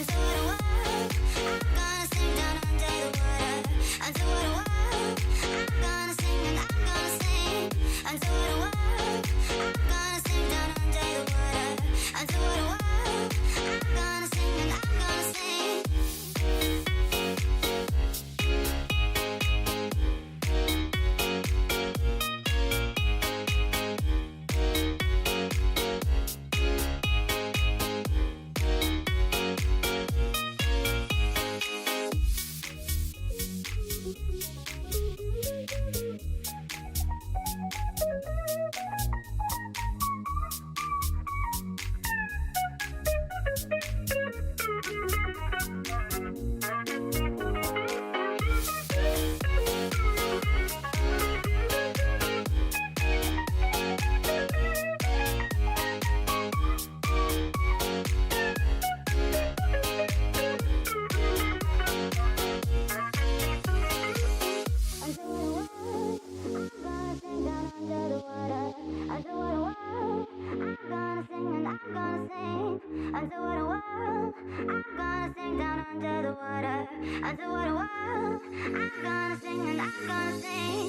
Until the world, I'm gonna sing and I'm gonna sing.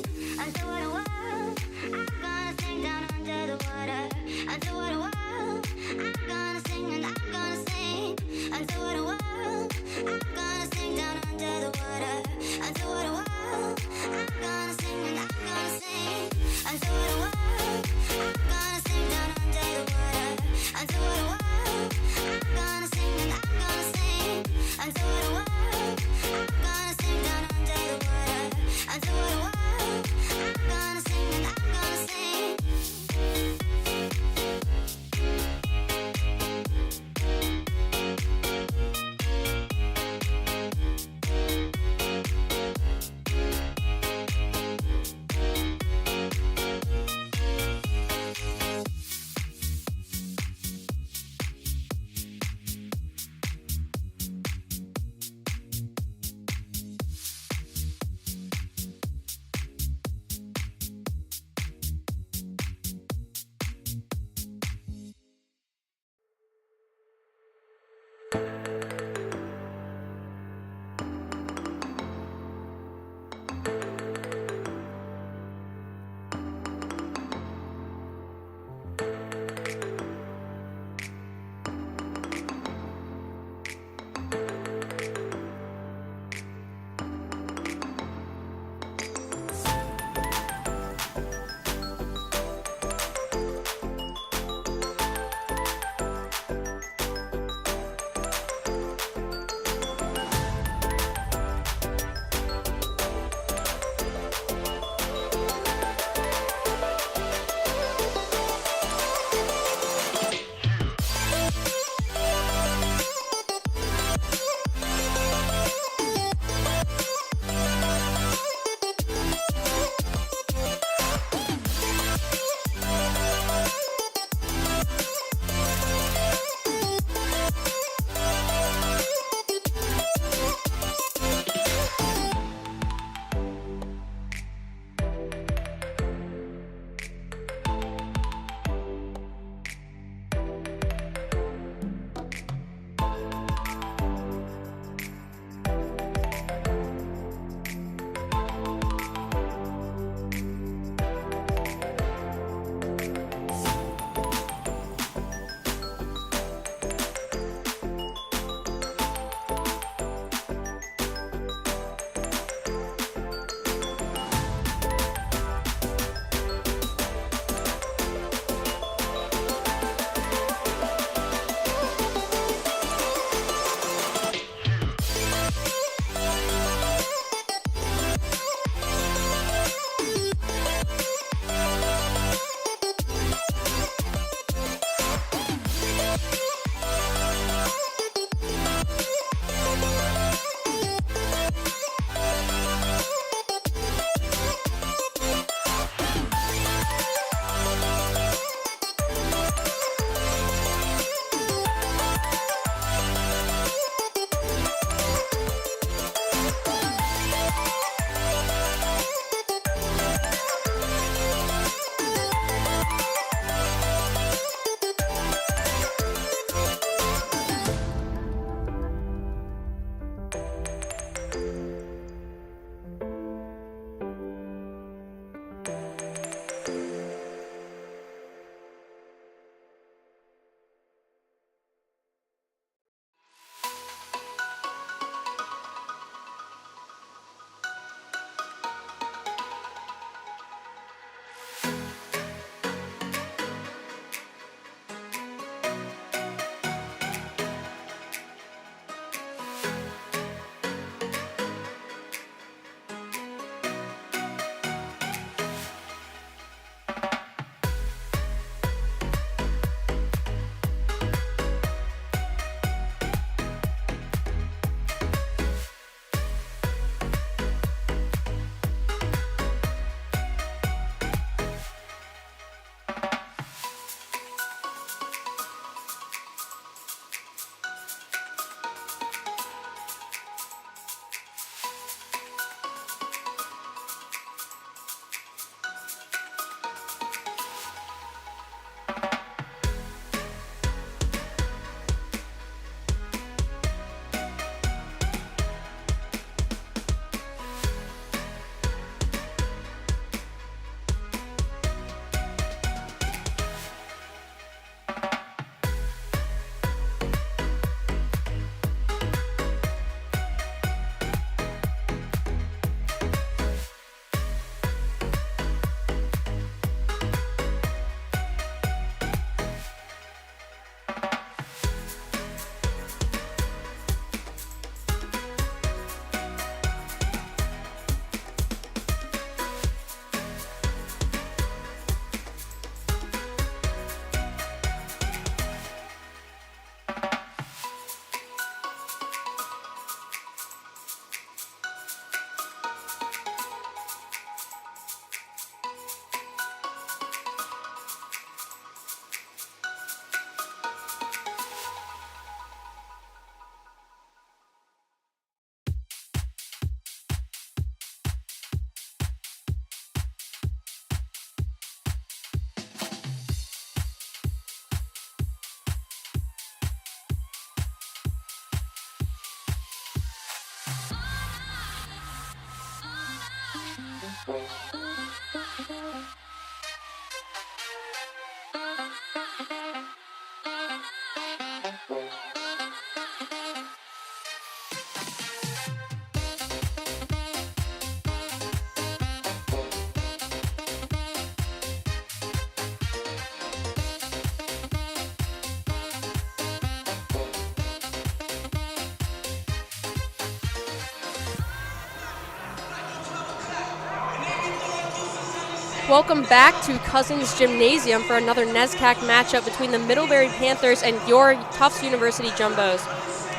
Welcome back to Cousins Gymnasium for another NESCAC matchup between the Middlebury Panthers and your Tufts University Jumbos.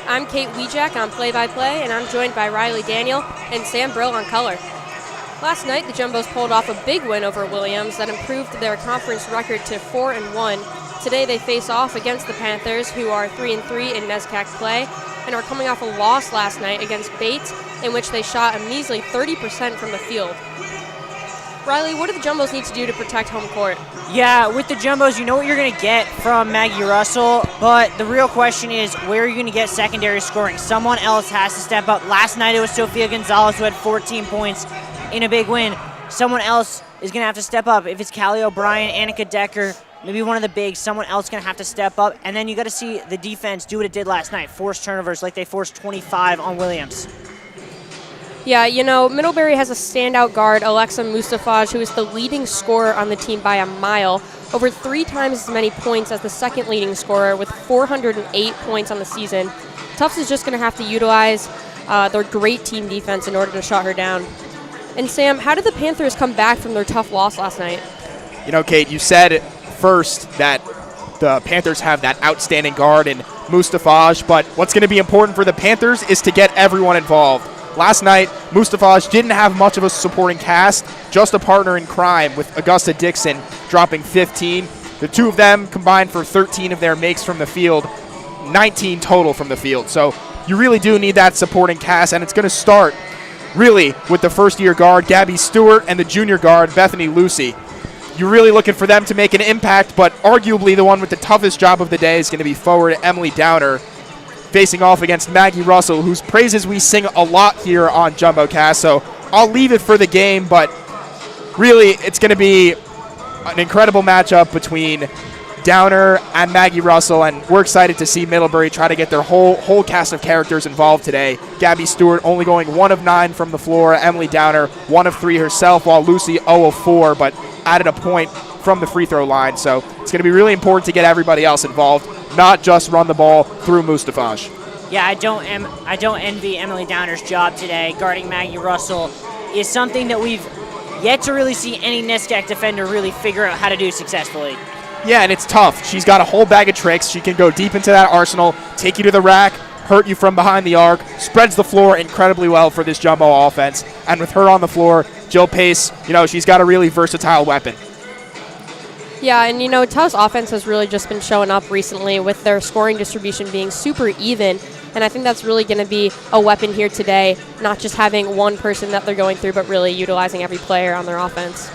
I'm Kate Wiejak on play-by-play, and I'm joined by Riley Daniel and Sam Brill on color. Last night, the Jumbos pulled off a big win over Williams that improved their conference record to 4-1. Today, they face off against the Panthers, who are 3-3 in NESCAC play, and are coming off a loss last night against Bates, in which they shot a measly 30% from the field. Riley, what do the Jumbos need to do to protect home court? Yeah, with the Jumbos, you know what you're going to get from Maggie Russell, but the real question is, where are you going to get secondary scoring? Someone else has to step up. Last night it was Sofia Gonzalez who had 14 points in a big win. Someone else is going to have to step up. If it's Callie O'Brien, Annika Decker, maybe one of the bigs, someone else is going to have to step up. And then you got to see the defense do what it did last night, force turnovers like they forced 25 on Williams. Yeah, you know, Middlebury has a standout guard, Alexa Mustafaj, who is the leading scorer on the team by a mile, over 3 times as many points as the second leading scorer with 408 points on the season. Tufts is just going to have to utilize their great team defense in order to shut her down. And Sam, how did the Panthers come back from their tough loss last night? You know, Kate, you said first that the Panthers have that outstanding guard in Mustafaj, but what's going to be important for the Panthers is to get everyone involved. Last night, Mustafaj didn't have much of a supporting cast, just a partner in crime with Augusta Dixon dropping 15. The two of them combined for 13 of their makes from the field, 19 total from the field. So you really do need that supporting cast, and it's going to start really with the first-year guard, Gabby Stewart, and the junior guard, Bethany Lucy. You're really looking for them to make an impact, but arguably the one with the toughest job of the day is going to be forward Emily Downer, facing off against Maggie Russell, whose praises we sing a lot here on JumboCast. So I'll leave it for the game, but really it's going to be an incredible matchup between Downer and Maggie Russell, and we're excited to see Middlebury try to get their whole cast of characters involved today. Gabby Stewart only going 1 of 9 from the floor, Emily Downer 1 of 3 herself, while Lucy 0 of 4, but added a point from the free throw line. So it's going to be really important to get everybody else involved, not just run the ball through Mustafaj. Yeah, I don't envy Emily Downer's job today. Guarding Maggie Russell is something that we've yet to really see any NESCAC defender really figure out how to do successfully. Yeah, and it's tough. She's got a whole bag of tricks. She can go deep into that arsenal, take you to the rack, hurt you from behind the arc, spreads the floor incredibly well for this Jumbo offense. And with her on the floor, Jill Pace, you know, she's got a really versatile weapon. Yeah, and you know, Tufts' offense has really just been showing up recently with their scoring distribution being super even, and I think that's really going to be a weapon here today, not just having one person that they're going through, but really utilizing every player on their offense.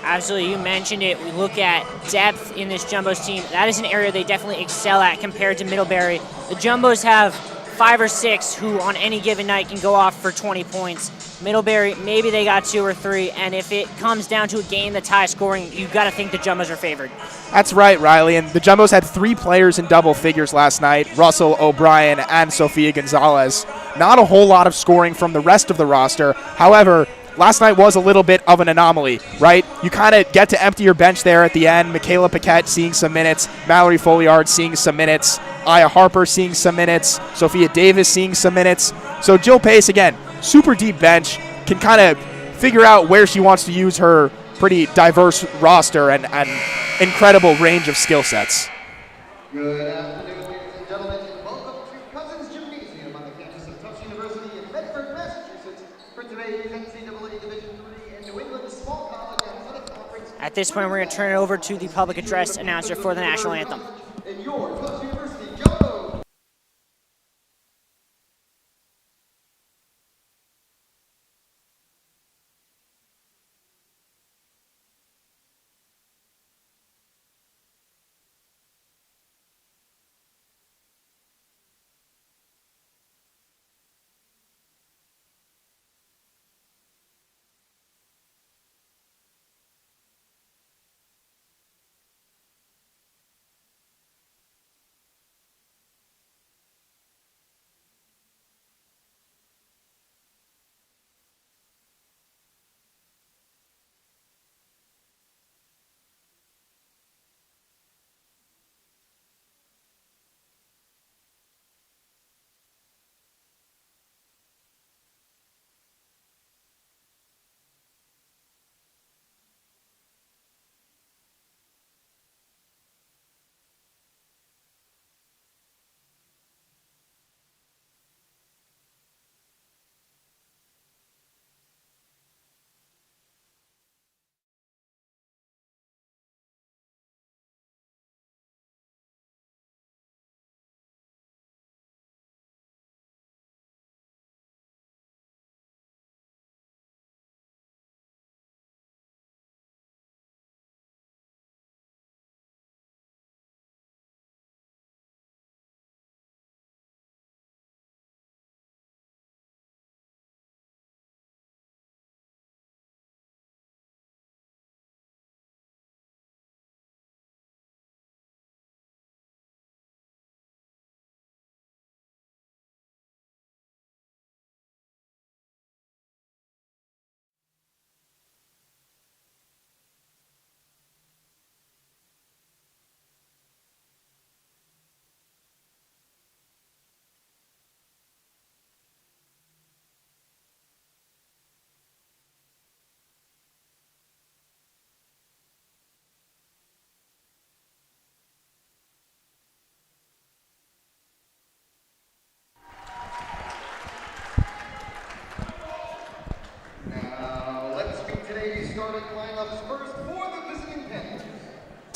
Absolutely, you mentioned it. We look at depth in this Jumbos team. That is an area they definitely excel at compared to Middlebury. The Jumbos have 5 or 6 who on any given night can go off for 20 points. Middlebury, maybe they got 2 or 3, and if it comes down to a game that's high scoring, you've got to think the Jumbos are favored. That's right, Riley, and the Jumbos had 3 players in double figures last night, Russell, O'Brien, and Sofia Gonzalez. Not a whole lot of scoring from the rest of the roster. However, last night was a little bit of an anomaly, right? You kind of get to empty your bench there at the end. Michaela Paquette seeing some minutes, Mallory Folliard seeing some minutes, Aya Harper seeing some minutes, Sophia Davis seeing some minutes. So Jill Pace, again, super deep bench, can kind of figure out where she wants to use her pretty diverse roster and incredible range of skill sets. Good afternoon, ladies and gentlemen, and welcome to Cousins Gymnasium on the campus of Tufts University in Medford, Massachusetts, for today's NCAA Division III and New England Small College Athletic Conference. At this point, we're going to turn it over to the public address announcer for the national anthem. And your Tufts University Jumbo.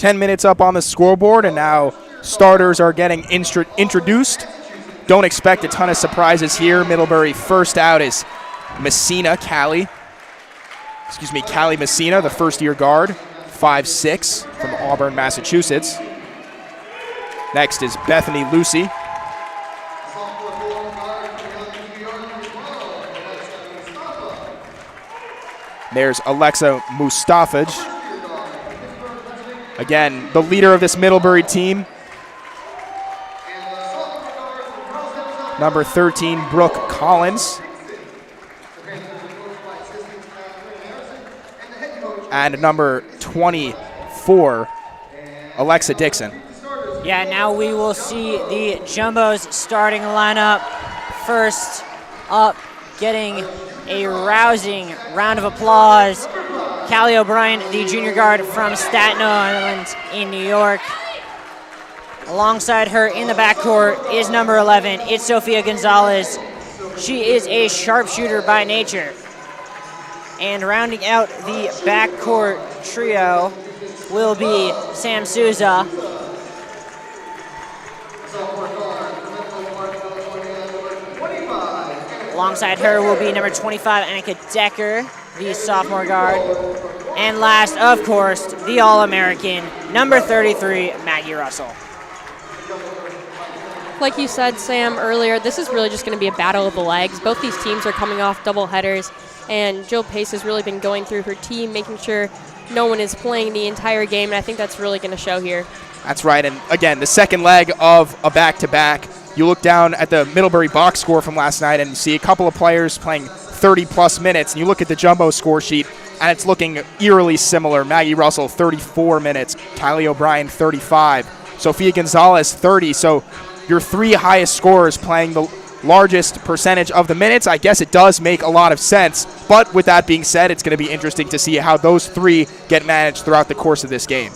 10 minutes up on the scoreboard, and now starters are getting introduced. Don't expect a ton of surprises here. Middlebury first out is Callie Messina, the first-year guard, 5'6", from Auburn, Massachusetts. Next is Bethany Lucy. There's Alexa Mustafaj. Again, the leader of this Middlebury team. Number 13, Brooke Collins. And number 24, Alexa Dixon. Yeah, now we will see the Jumbos starting lineup. First up, getting a rousing round of applause, Callie O'Brien, the junior guard from Staten Island in New York. Alongside her in the backcourt is number 11. It's Sophia Gonzalez. She is a sharpshooter by nature. And rounding out the backcourt trio will be Sam Souza. Alongside her will be number 25, Annika Decker, the sophomore guard. And last, of course, the All-American, number 33, Maggie Russell. Like you said, Sam, earlier, this is really just going to be a battle of the legs. Both these teams are coming off double headers, and Jill Pace has really been going through her team, making sure no one is playing the entire game, and I think that's really going to show here. That's right, and again, the second leg of a back-to-back. You look down at the Middlebury box score from last night and see a couple of players playing 30-plus minutes, and you look at the Jumbo score sheet, and it's looking eerily similar. Maggie Russell, 34 minutes. Callie O'Brien, 35. Sophia Gonzalez, 30. So your three highest scorers playing the largest percentage of the minutes. I guess it does make a lot of sense. But with that being said, it's going to be interesting to see how those three get managed throughout the course of this game.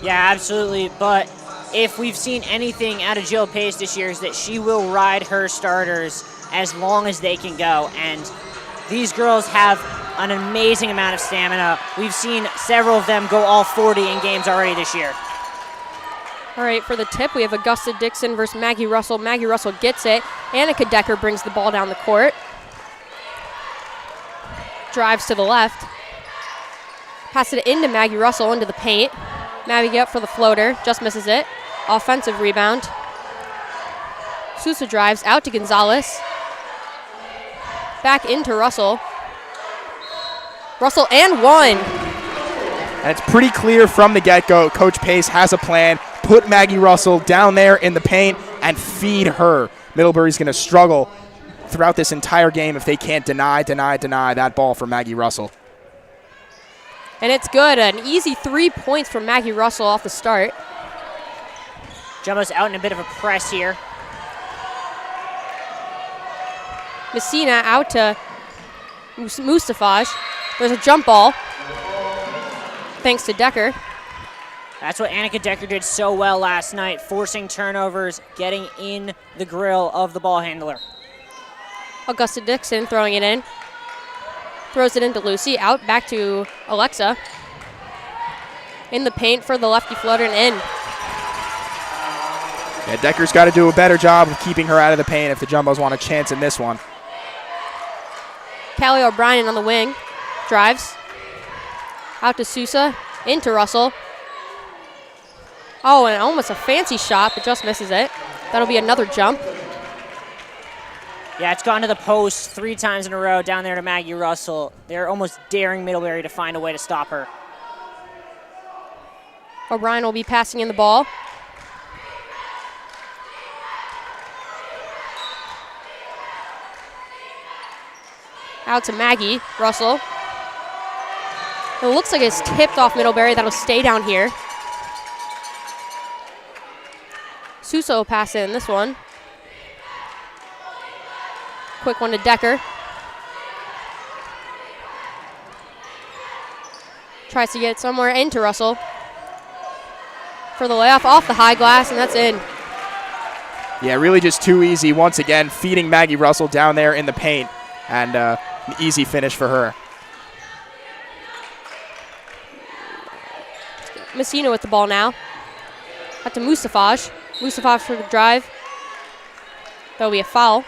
Yeah, absolutely. But if we've seen anything out of Jill Pace this year is that she will ride her starters as long as they can go. And these girls have an amazing amount of stamina. We've seen several of them go all 40 in games already this year. All right, for the tip, we have Augusta Dixon versus Maggie Russell. Maggie Russell gets it. Annika Decker brings the ball down the court. Drives to the left. Passes it into Maggie Russell into the paint. Maggie up for the floater, just misses it. Offensive rebound. Sousa drives out to Gonzalez. Back into Russell. Russell and one. And it's pretty clear from the get-go, Coach Pace has a plan. Put Maggie Russell down there in the paint and feed her. Middlebury's going to struggle throughout this entire game if they can't deny that ball for Maggie Russell. And it's good. An easy 3 points from Maggie Russell off the start. Jumbo's out in a bit of a press here. Messina out to Mustafaj. There's a jump ball. Thanks to Decker. That's what Annika Decker did so well last night, forcing turnovers, getting in the grill of the ball handler. Augusta Dixon throwing it in. Throws it into Lucy. Out back to Alexa. In the paint for the lefty floater and in. Yeah, Decker's got to do a better job of keeping her out of the paint if the Jumbos want a chance in this one. Callie O'Brien on the wing. Drives. Out to Sousa. Into Russell. Oh, and almost a fancy shot, but just misses it. That'll be another jump. Yeah, it's gone to the post 3 times in a row down there to Maggie Russell. They're almost daring Middlebury to find a way to stop her. O'Brien will be passing in the ball. Out to Maggie Russell. It looks like it's tipped off Middlebury. That'll stay down here. Sousa will pass in this one. Quick one to Decker. Tries to get it somewhere into Russell. For the layuff off the high glass, and that's in. Yeah, really just too easy. Once again, feeding Maggie Russell down there in the paint. And an easy finish for her. Messina with the ball now. Out to Mustafaj. Mustafaj for the drive. That'll be a foul.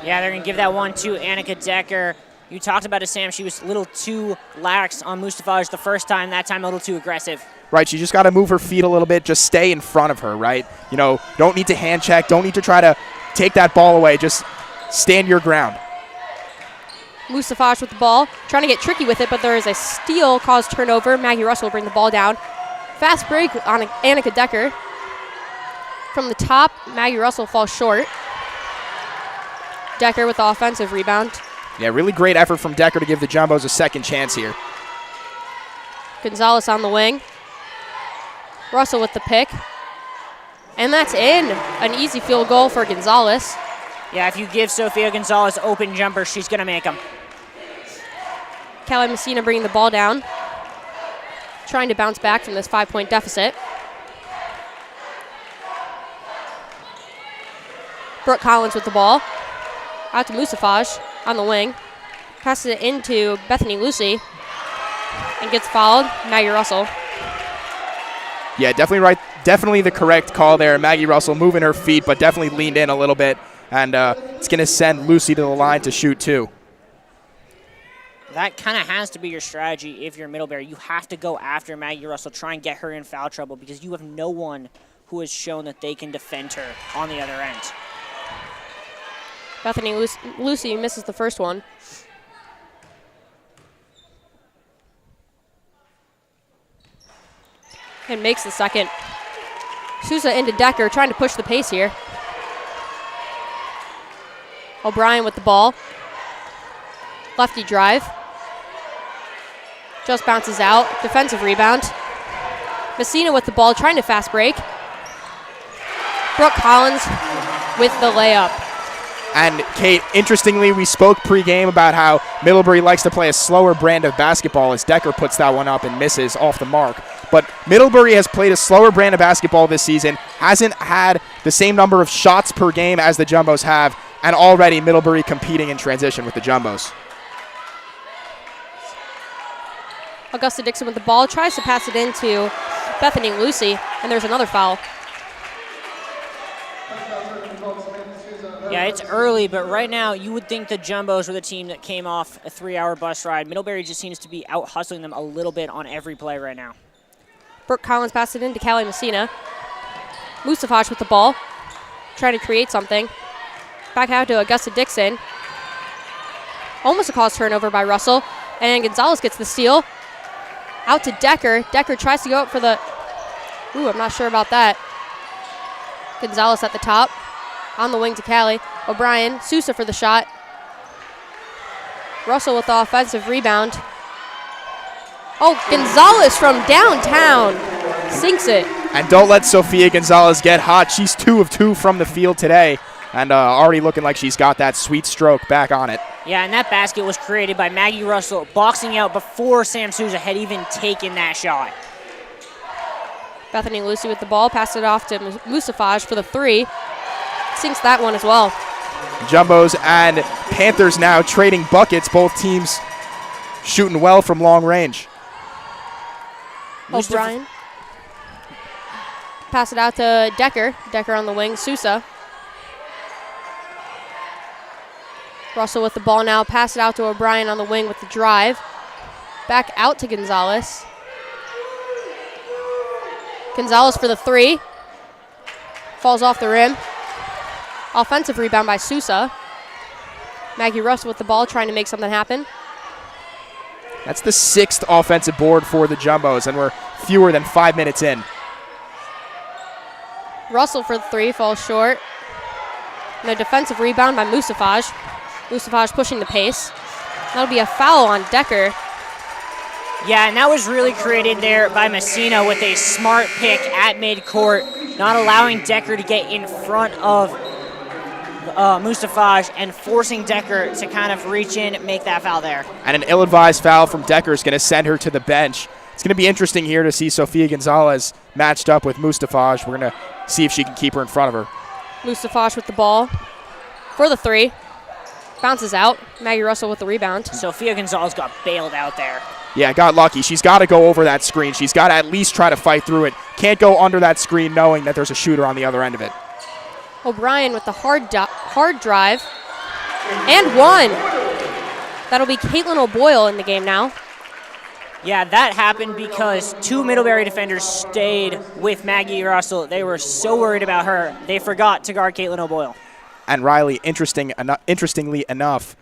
Yeah, they're going to give that one to Annika Decker. You talked about it, Sam. She was a little too lax on Mustafaj the first time. That time a little too aggressive. Right, you just got to move her feet a little bit. Just stay in front of her, right? You know, don't need to hand check. Don't need to try to take that ball away. Just stand your ground. Mustafaj with the ball. Trying to get tricky with it, but there is a steal caused turnover. Maggie Russell will bring the ball down. Fast break on Annika Decker. From the top, Maggie Russell falls short. Decker with the offensive rebound. Yeah, really great effort from Decker to give the Jumbos a second chance here. Gonzalez on the wing. Russell with the pick. And that's in. An easy field goal for Gonzalez. Yeah, if you give Sofia Gonzalez open jumpers, she's going to make them. Callie Messina bringing the ball down. Trying to bounce back from this 5-point deficit. Brooke Collins with the ball. Out to Mustafaj on the wing. Passes it into Bethany Lucy. And gets fouled. Maggie Russell. Yeah, definitely right. Definitely the correct call there. Maggie Russell moving her feet, but definitely leaned in a little bit. And it's going to send Lucy to the line to shoot two. That kind of has to be your strategy if you're Middlebury. You have to go after Maggie Russell, try and get her in foul trouble because you have no one who has shown that they can defend her on the other end. Bethany Lucy misses the first one. And makes the second. Sousa into Decker, trying to push the pace here. O'Brien with the ball. Lefty drive. Just bounces out. Defensive rebound. Messina with the ball, trying to fast break. Brooke Collins with the layup. And Kate, interestingly, we spoke pregame about how Middlebury likes to play a slower brand of basketball as Decker puts that one up and misses off the mark. But Middlebury has played a slower brand of basketball this season, hasn't had the same number of shots per game as the Jumbos have, and already Middlebury competing in transition with the Jumbos. Augusta Dixon with the ball, tries to pass it into Bethany Lucy, and there's another foul. Yeah, it's early, but right now you would think the Jumbos were the team that came off a 3-hour bus ride. Middlebury just seems to be out hustling them a little bit on every play right now. Brooke Collins passed it into Callie Messina. Mustafaj with the ball, trying to create something. Back out to Augusta Dixon. Almost a caused turnover by Russell, and Gonzalez gets the steal. Out to Decker. Decker tries to go up for the... Ooh, I'm not sure about that. Gonzalez at the top. On the wing to Callie. O'Brien. Sousa for the shot. Russell with the offensive rebound. Oh, Gonzalez from downtown sinks it. And don't let Sofia Gonzalez get hot. She's 2 of 2 from the field today and already looking like she's got that sweet stroke back on it. Yeah, and that basket was created by Maggie Russell boxing out before Sam Sousa had even taken that shot. Bethany Lucy with the ball. Passed it off to Mustafaj for the 3. Sinks that one as well. Jumbos and Panthers now trading buckets. Both teams shooting well from long range. O'Brien. Pass it out to Decker. Decker on the wing. Sousa. Russell with the ball now. Pass it out to O'Brien on the wing with the drive. Back out to Gonzalez. Gonzalez for the 3. Falls off the rim. Offensive rebound by Sousa. Maggie Russell with the ball, trying to make something happen. That's the 6th offensive board for the Jumbos, and we're fewer than 5 minutes in. Russell for the 3, falls short. And a defensive rebound by Mustafaj. Mustafaj pushing the pace. That'll be a foul on Decker. Yeah, and that was really created there by Messina with a smart pick at midcourt, not allowing Decker to get in front of Mustafaj and forcing Decker to kind of reach in and make that foul there. And an ill-advised foul from Decker is going to send her to the bench. It's going to be interesting here to see Sofia Gonzalez matched up with Mustafaj. We're going to see if she can keep her in front of her. Mustafaj with the ball for the 3. Bounces out. Maggie Russell with the rebound. Sofia Gonzalez got bailed out there. Yeah, got lucky. She's got to go over that screen. She's got to at least try to fight through it. Can't go under that screen knowing that there's a shooter on the other end of it. O'Brien with the hard drive. And one. That'll be Caitlin O'Boyle in the game now. Yeah, that happened because two Middlebury defenders stayed with Maggie Russell. They were so worried about her, they forgot to guard Caitlin O'Boyle. And Riley, interestingly enough,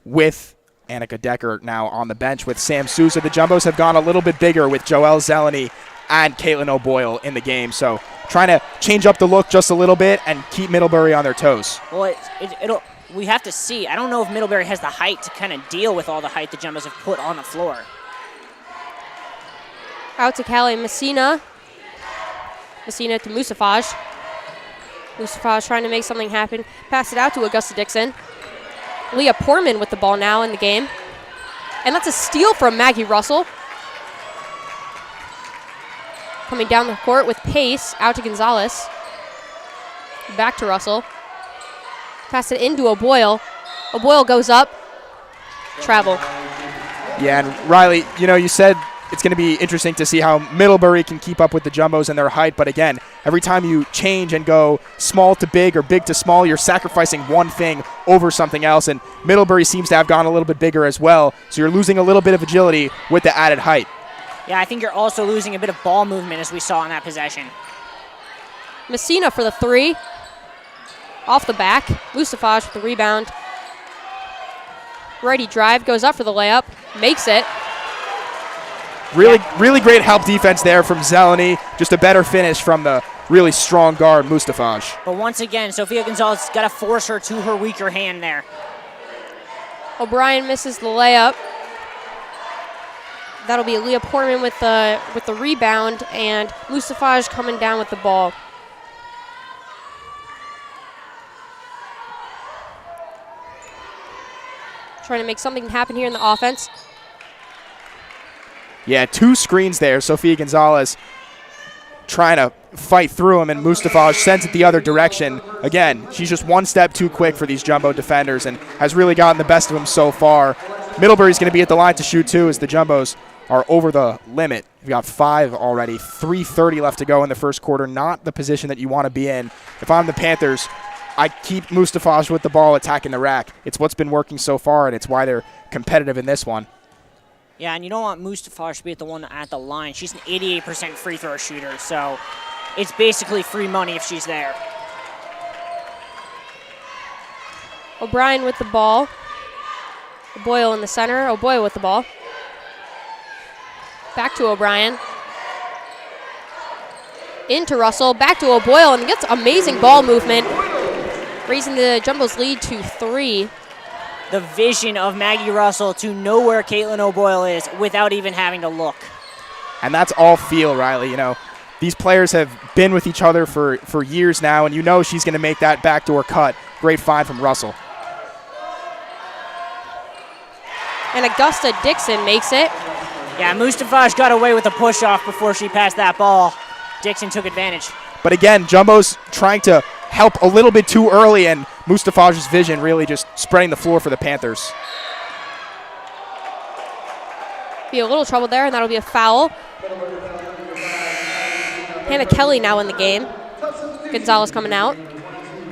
with Annika Decker now on the bench with Sam Souza, the Jumbos have gone a little bit bigger with Joelle Zeleny and Caitlin O'Boyle in the game. So trying to change up the look just a little bit and keep Middlebury on their toes. Well, we have to see. I don't know if Middlebury has the height to kind of deal with all the height the Jumbos have put on the floor. Out to Callie Messina. Messina to Musafaj. Musafaj trying to make something happen. Pass it out to Augusta Dixon. Leah Portman with the ball now in the game. And that's a steal from Maggie Russell. Coming down the court with pace, out to Gonzalez. Back to Russell. Pass it into O'Boyle. O'Boyle goes up. Travel. Yeah, and Riley, you said it's going to be interesting to see how Middlebury can keep up with the Jumbos and their height. But again, every time you change and go small to big or big to small, you're sacrificing one thing over something else. And Middlebury seems to have gone a little bit bigger as well. So you're losing a little bit of agility with the added height. Yeah, I think you're also losing a bit of ball movement as we saw in that possession. Messina for the three. Off the back. Musafaj with the rebound. Righty drive, goes up for the layup. Makes it. Really great help defense there from Zeleny. Just a better finish from the really strong guard, Mustafaj. But once again, Sofia Gonzalez got to force her to her weaker hand there. O'Brien misses the layup. That'll be Leah Portman with the rebound, and Mustafaj coming down with the ball. Trying to make something happen here in the offense. Yeah, two screens there. Sofia Gonzalez trying to fight through him, and Mustafaj sends it the other direction. Again, she's just one step too quick for these Jumbo defenders and has really gotten the best of them so far. Middlebury's going to be at the line to shoot too as the Jumbos are over the limit. We've got 5 already, 3:30 left to go in the first quarter. Not the position that you want to be in. If I'm the Panthers, I keep Mustafaj with the ball attacking the rack. It's what's been working so far, and it's why they're competitive in this one. Yeah, and you don't want Mustafaj to be the one at the line. She's an 88% free throw shooter, so it's basically free money if she's there. O'Brien with the ball. O'Boyle in the center. O'Boyle with the ball. Back to O'Brien. Into Russell. Back to O'Boyle, and gets amazing ball movement, raising the Jumbo's lead to 3. The vision of Maggie Russell to know where Caitlin O'Boyle is without even having to look. And that's all feel, Riley. These players have been with each other for years now, and she's going to make that backdoor cut. Great find from Russell. And Augusta Dixon makes it. Yeah, Mustafaj got away with a push-off before she passed that ball. Dixon took advantage. But again, Jumbo's trying to help a little bit too early, and Mustafaj's vision really just spreading the floor for the Panthers. Be a little trouble there, and that'll be a foul. Hannah Kelly now in the game. Gonzalez coming out.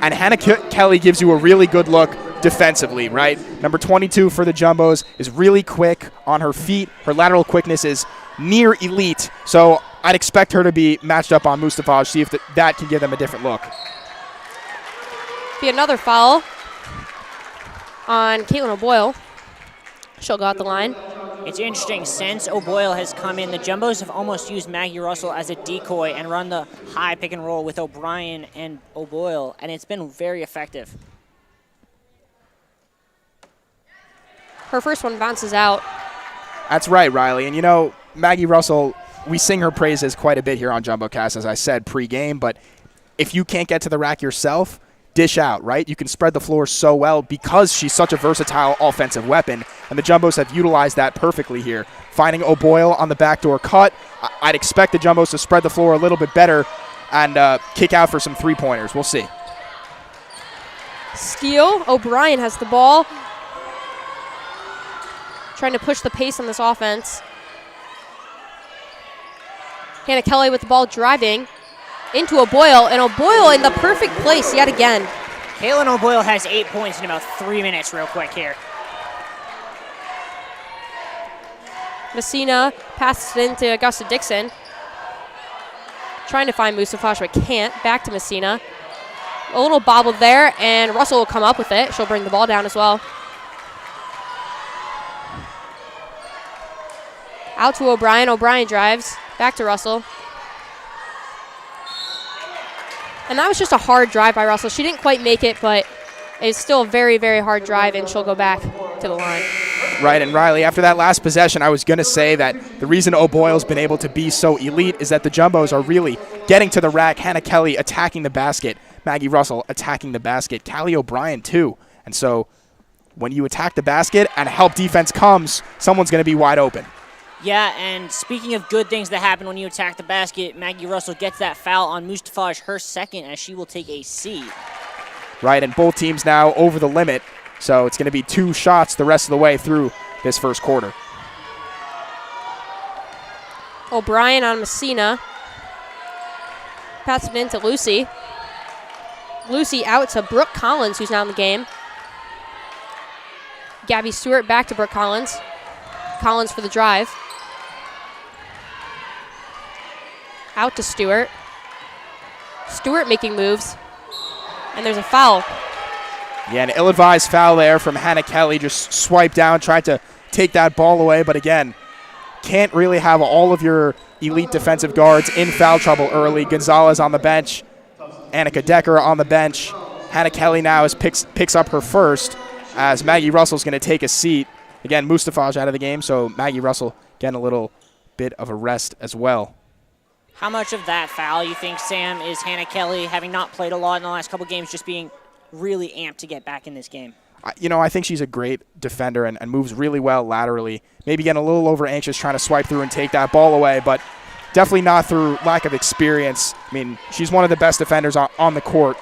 And Hannah Kelly gives you a really good look defensively, right? Number 22 for the Jumbos is really quick on her feet. Her lateral quickness is near elite, so I'd expect her to be matched up on Mustafaj, see if that can give them a different look. Be another foul on Caitlin O'Boyle. She'll go out the line. It's interesting. Since O'Boyle has come in, the Jumbos have almost used Maggie Russell as a decoy and run the high pick and roll with O'Brien and O'Boyle, and it's been very effective. Her first one bounces out. That's right, Riley. And Maggie Russell, we sing her praises quite a bit here on JumboCast, as I said pre-game, but if you can't get to the rack yourself, dish out, right? You can spread the floor so well because she's such a versatile offensive weapon, and the Jumbos have utilized that perfectly here. Finding O'Boyle on the backdoor cut, I'd expect the Jumbos to spread the floor a little bit better and kick out for some three-pointers. We'll see. Steal. O'Brien has the ball. Trying to push the pace on this offense. Hannah Kelly with the ball driving into O'Boyle, and O'Boyle in the perfect place yet again. Caitlin O'Boyle has 8 points in about 3 minutes real quick here. Messina passes it into Augusta Dixon. Trying to find Mustafash, but can't. Back to Messina. A little bobbled there, and Russell will come up with it. She'll bring the ball down as well. Out to O'Brien. O'Brien drives. Back to Russell. And that was just a hard drive by Russell. She didn't quite make it, but it's still a very, very hard drive, and she'll go back to the line. Right, and Riley, after that last possession, I was going to say that the reason O'Boyle's been able to be so elite is that the Jumbos are really getting to the rack. Hannah Kelly attacking the basket. Maggie Russell attacking the basket. Callie O'Brien, too. And so when you attack the basket and help defense comes, someone's going to be wide open. Yeah, and speaking of good things that happen when you attack the basket, Maggie Russell gets that foul on Mustafash, her second, as she will take a seed. Right, and both teams now over the limit, so it's going to be 2 shots the rest of the way through this first quarter. O'Brien on Messina. Passes it into Lucy. Lucy out to Brooke Collins, who's now in the game. Gabby Stewart back to Brooke Collins. Collins for the drive. Out to Stewart. Stewart making moves. And there's a foul. Yeah, an ill-advised foul there from Hannah Kelly. Just swiped down, tried to take that ball away, but again, can't really have all of your elite defensive guards in foul trouble early. Gonzalez on the bench. Annika Decker on the bench. Hannah Kelly now picks up her first as Maggie Russell's going to take a seat. Again, Mustafash out of the game, so Maggie Russell getting a little bit of a rest as well. How much of that foul you think, Sam, is Hannah Kelly, having not played a lot in the last couple games, just being really amped to get back in this game? I think she's a great defender and moves really well laterally. Maybe getting a little over anxious trying to swipe through and take that ball away, but definitely not through lack of experience. I mean, she's one of the best defenders on the court.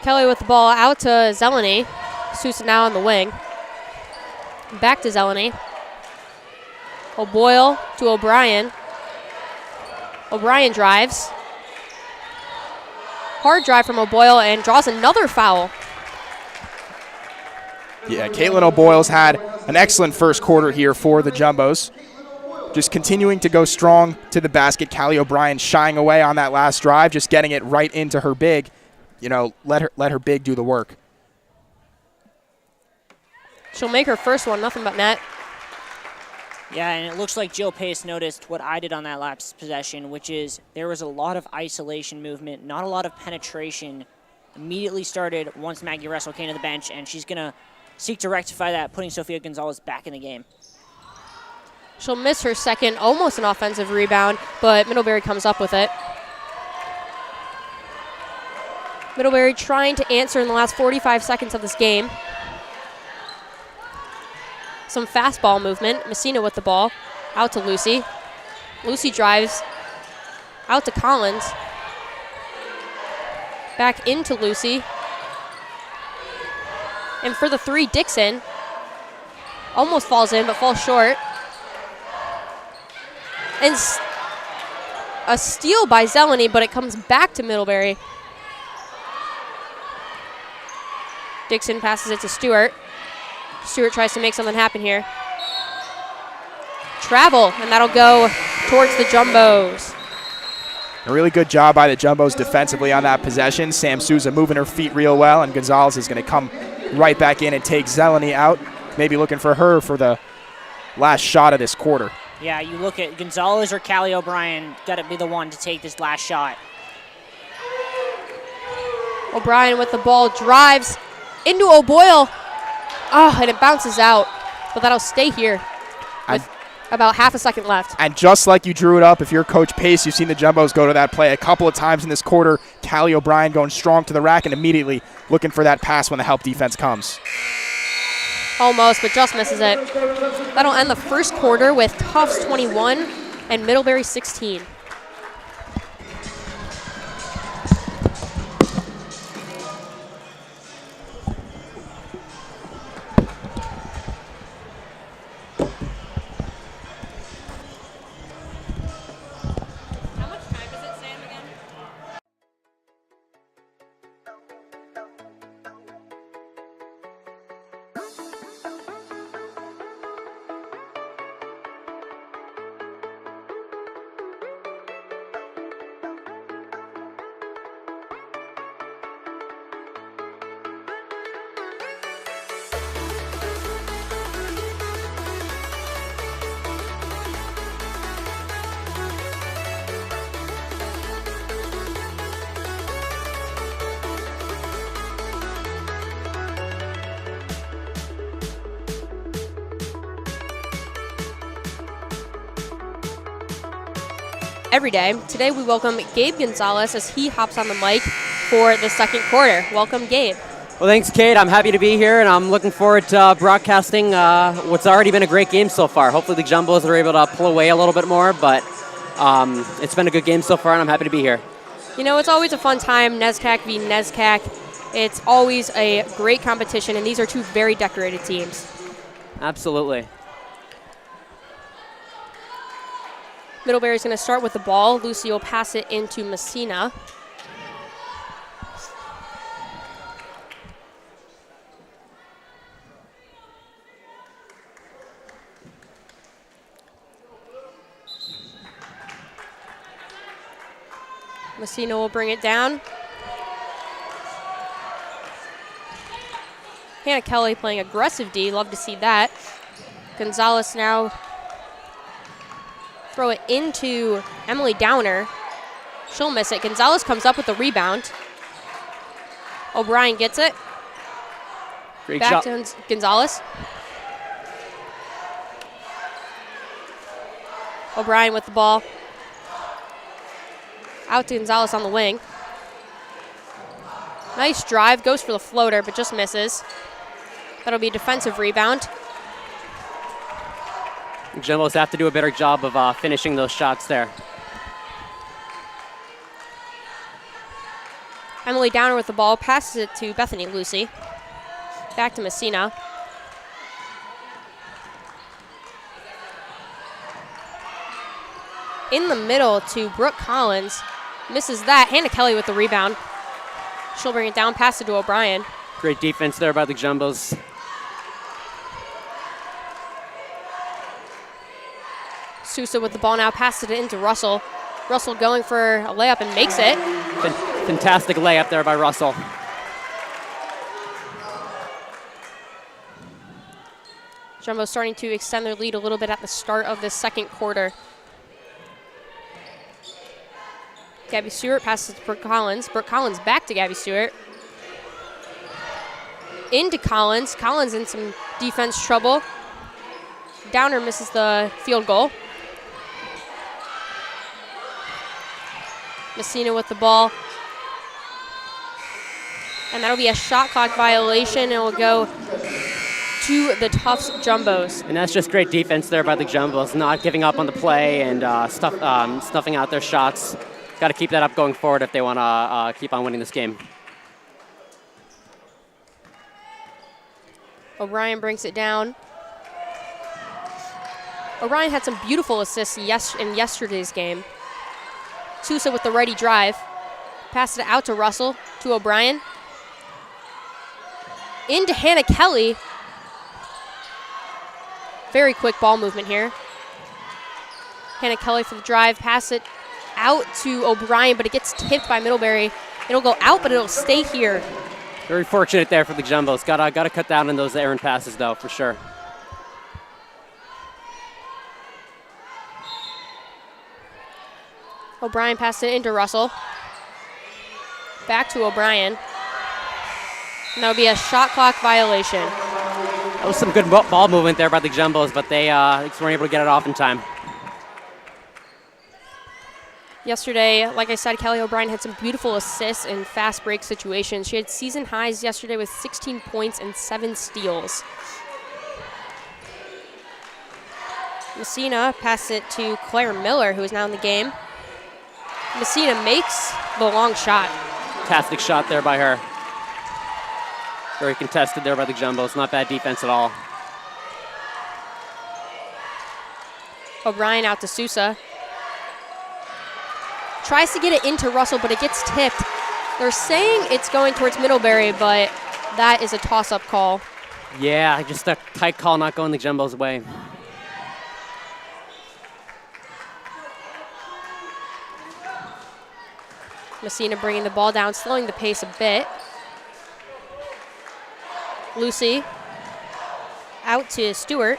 Kelly with the ball out to Zeleny. Sousa now on the wing. Back to Zeleny. O'Boyle to O'Brien. O'Brien drives. Hard drive from O'Boyle and draws another foul. Yeah, Caitlin O'Boyle's had an excellent first quarter here for the Jumbos. Just continuing to go strong to the basket. Callie O'Brien shying away on that last drive, just getting it right into her big. Let her big do the work. She'll make her first one, nothing but net. Yeah, and it looks like Jill Pace noticed what I did on that last possession, which is there was a lot of isolation movement, not a lot of penetration. Immediately started once Maggie Russell came to the bench, and she's going to seek to rectify that, putting Sofia Gonzalez back in the game. She'll miss her second, almost an offensive rebound, but Middlebury comes up with it. Middlebury trying to answer in the last 45 seconds of this game. Some fastball movement. Messina with the ball. Out to Lucy. Lucy drives. Out to Collins. Back into Lucy. And for the three, Dixon. Almost falls in, but falls short. And a steal by Zeleny, but it comes back to Middlebury. Dixon passes it to Stewart. Stewart tries to make something happen here. Travel, and that'll go towards the Jumbos. A really good job by the Jumbos defensively on that possession. Sam Sousa moving her feet real well, and Gonzalez is going to come right back in and take Zeleny out. Maybe looking for her for the last shot of this quarter. Yeah, you look at Gonzalez or Callie O'Brien, got to be the one to take this last shot. O'Brien with the ball, drives into O'Boyle. Oh, and it bounces out, but that'll stay here with about half a second left. And just like you drew it up, if you're Coach Pace, you've seen the Jumbos go to that play a couple of times in this quarter. Callie O'Brien going strong to the rack and immediately looking for that pass when the help defense comes. Almost, but just misses it. That'll end the first quarter with Tufts 21 and Middlebury 16. every day. Today we welcome Gabe Gonzalez as he hops on the mic for the second quarter. Welcome, Gabe. Well, thanks, Kate. I'm happy to be here, and I'm looking forward to broadcasting what's already been a great game so far. Hopefully the Jumbos are able to pull away a little bit more, but it's been a good game so far, and I'm happy to be here. You know, it's always a fun time, NESCAC v. NESCAC. It's always a great competition, and these are two very decorated teams. Absolutely. Middlebury's going to start with the ball. Lucy will pass it into Messina. Messina will bring it down. Hannah Kelly playing aggressive D. Love to see that. Gonzalez now throw it into Emily Downer. She'll miss it. Gonzalez comes up with the rebound. O'Brien gets it. Great Back shot. to Gonzalez. O'Brien with the ball. Out to Gonzalez on the wing. Nice drive, goes for the floater, but just misses. That'll be a defensive rebound. Jumbos have to do a better job of finishing those shots there. Emily Downer with the ball, passes it to Bethany Lucy. Back to Messina. In the middle to Brooke Collins. Misses that. Hannah Kelly with the rebound. She'll bring it down, pass it to O'Brien. Great defense there by the Jumbos. Sousa with the ball now, passes it into Russell. Russell going for a layup and makes it. Fantastic layup there by Russell. Jumbo starting to extend their lead a little bit at the start of this second quarter. Gabby Stewart passes to Brooke Collins. Brooke Collins back to Gabby Stewart. Into Collins. Collins in some defense trouble. Downer misses the field goal. Messina with the ball. And that'll be a shot clock violation. It will go to the Tufts Jumbos. And that's just great defense there by the Jumbos, not giving up on the play and snuffing out their shots. Got to keep that up going forward if they want to keep on winning this game. O'Brien brings it down. O'Brien had some beautiful assists in yesterday's game. Sousa with the righty drive. Passes it out to Russell, to O'Brien. Into Hannah Kelly. Very quick ball movement here. Hannah Kelly for the drive, pass it out to O'Brien, but it gets tipped by Middlebury. It'll go out, but it'll stay here. Very fortunate there for the Jumbos. Gotta cut down on those errant passes, though, for sure. O'Brien passed it into Russell. Back to O'Brien. And that'll be a shot clock violation. That was some good ball movement there by the Jumbos, but they just weren't able to get it off in time. Yesterday, like I said, Kelly O'Brien had some beautiful assists in fast break situations. She had season highs yesterday with 16 points and 7 steals. Messina passes it to Claire Miller, who is now in the game. Messina makes the long shot. Fantastic shot there by her. Very contested there by the Jumbos. Not bad defense at all. O'Brien out to Sousa. Tries to get it into Russell, but it gets tipped. They're saying it's going towards Middlebury, but that is a toss-up call. Yeah, just a tight call not going the Jumbos' way. Messina bringing the ball down, slowing the pace a bit. Lucy out to Stewart.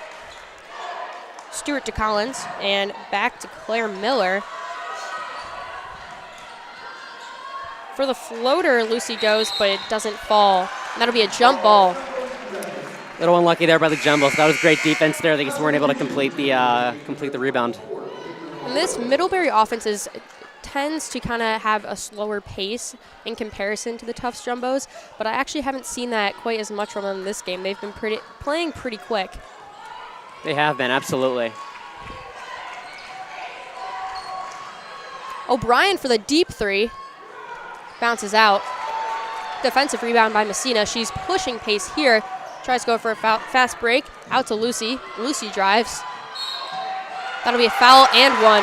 Stewart to Collins, and back to Claire Miller. For the floater, Lucy goes, but it doesn't fall. And that'll be a jump ball. A little unlucky there by the Jumbos. That was great defense there. They just weren't able to complete the rebound. And this Middlebury offense tends to kind of have a slower pace in comparison to the Tufts Jumbos, but I actually haven't seen that quite as much from them in this game. They've been playing pretty quick. They have been, absolutely. O'Brien for the deep three. Bounces out. Defensive rebound by Messina. She's pushing pace here. Tries to go for a fast break. Out to Lucy. Lucy drives. That'll be a foul and one.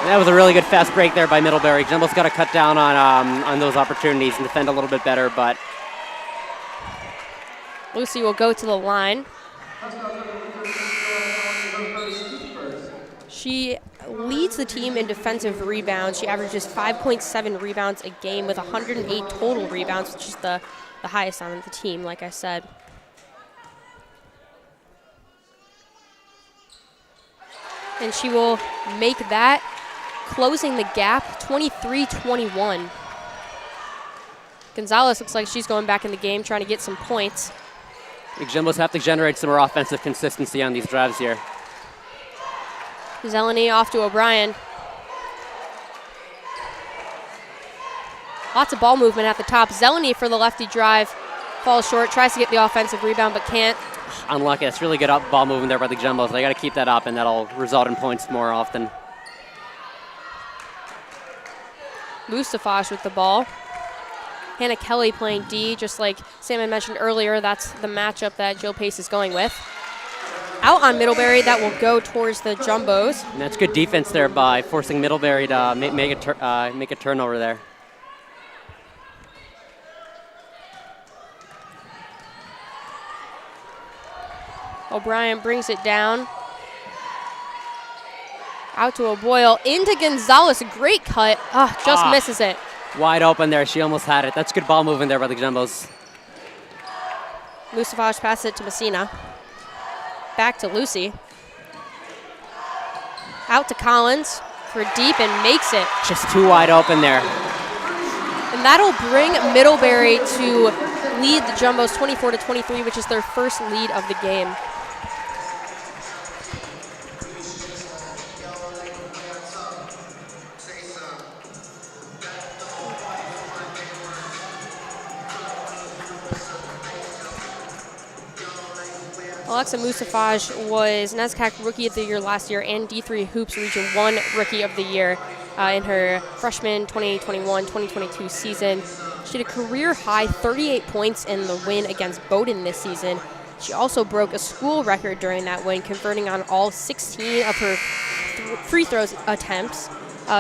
That was a really good fast break there by Middlebury. Jumbo's got to cut down on those opportunities and defend a little bit better, but Lucy will go to the line. She leads the team in defensive rebounds. She averages 5.7 rebounds a game with 108 total rebounds, which is the highest on the team, like I said. And she will make that, closing the gap, 23-21. Gonzalez looks like she's going back in the game, trying to get some points. The Jumbos have to generate some more offensive consistency on these drives here. Zeleny off to O'Brien. Lots of ball movement at the top. Zeleny for the lefty drive. Falls short, tries to get the offensive rebound, but can't. Unlucky. That's really good ball movement there by the Jumbos. They got to keep that up, and that'll result in points more often. Mustafash with the ball. Hannah Kelly playing D, just like Sam had mentioned earlier. That's the matchup that Jill Pace is going with. Out on Middlebury, that will go towards the Jumbos. And that's good defense there by forcing Middlebury to make a turnover there. O'Brien brings it down. Out to O'Boyle, into Gonzalez, a great cut. Just misses it. Wide open there, she almost had it. That's good ball movement there by the Jumbos. Mustafash passes it to Messina. Back to Lucy. Out to Collins for deep and makes it. Just too wide open there. And that'll bring Middlebury to lead the Jumbos 24-23, which is their first lead of the game. Alexa Mustafash was NESCAC Rookie of the Year last year and D3 Hoops Region 1 Rookie of the Year in her freshman 2021-2022 season. She had a career-high 38 points in the win against Bowdoin this season. She also broke a school record during that win, converting on all 16 of her free throws attempts.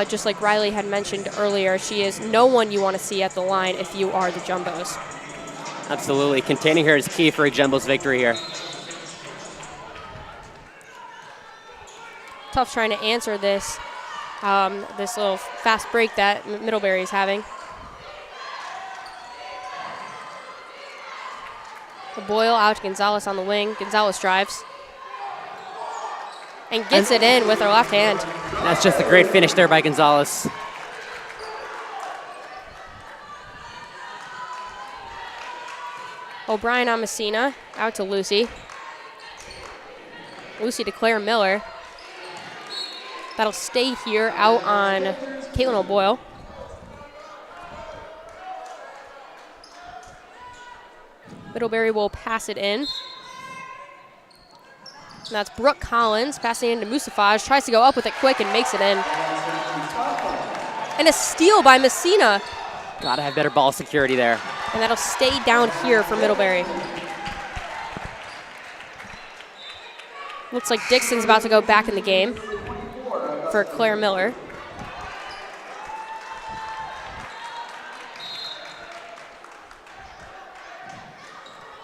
Just like Riley had mentioned earlier, she is no one you want to see at the line if you are the Jumbos. Absolutely. Containing her is key for a Jumbos victory here. Tufts trying to answer this this little fast break that Middlebury is having. Boyle out to Gonzalez on the wing. Gonzalez drives and gets it in with her left hand. That's just a great finish there by Gonzalez. O'Brien on Messina, out to Lucy. Lucy to Claire Miller. That'll stay here out on Caitlin O'Boyle. Middlebury will pass it in. And that's Brooke Collins passing into Mustafash. Tries to go up with it quick and makes it in. And a steal by Messina. Gotta have better ball security there. And that'll stay down here for Middlebury. Looks like Dixon's about to go back in the game for Claire Miller.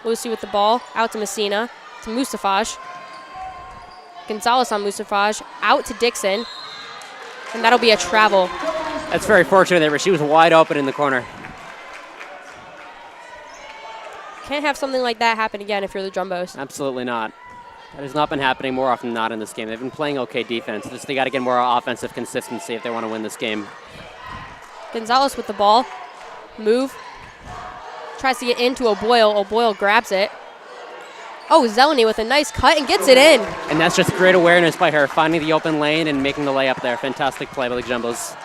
Lucy with the ball, out to Messina, to Mustafash. Gonzalez on Mustafash, out to Dixon, and that'll be a travel. That's very fortunate there, but she was wide open in the corner. Can't have something like that happen again if you're the Jumbos. Absolutely not. That has not been happening more often than not in this game. They've been playing okay defense. Just they got to get more offensive consistency if they want to win this game. Gonzalez with the ball, move, tries to get into O'Boyle. O'Boyle grabs it. Oh, Zeleny with a nice cut and gets it in. And that's just great awareness by her, finding the open lane and making the layup there. Fantastic play by the Jumbos.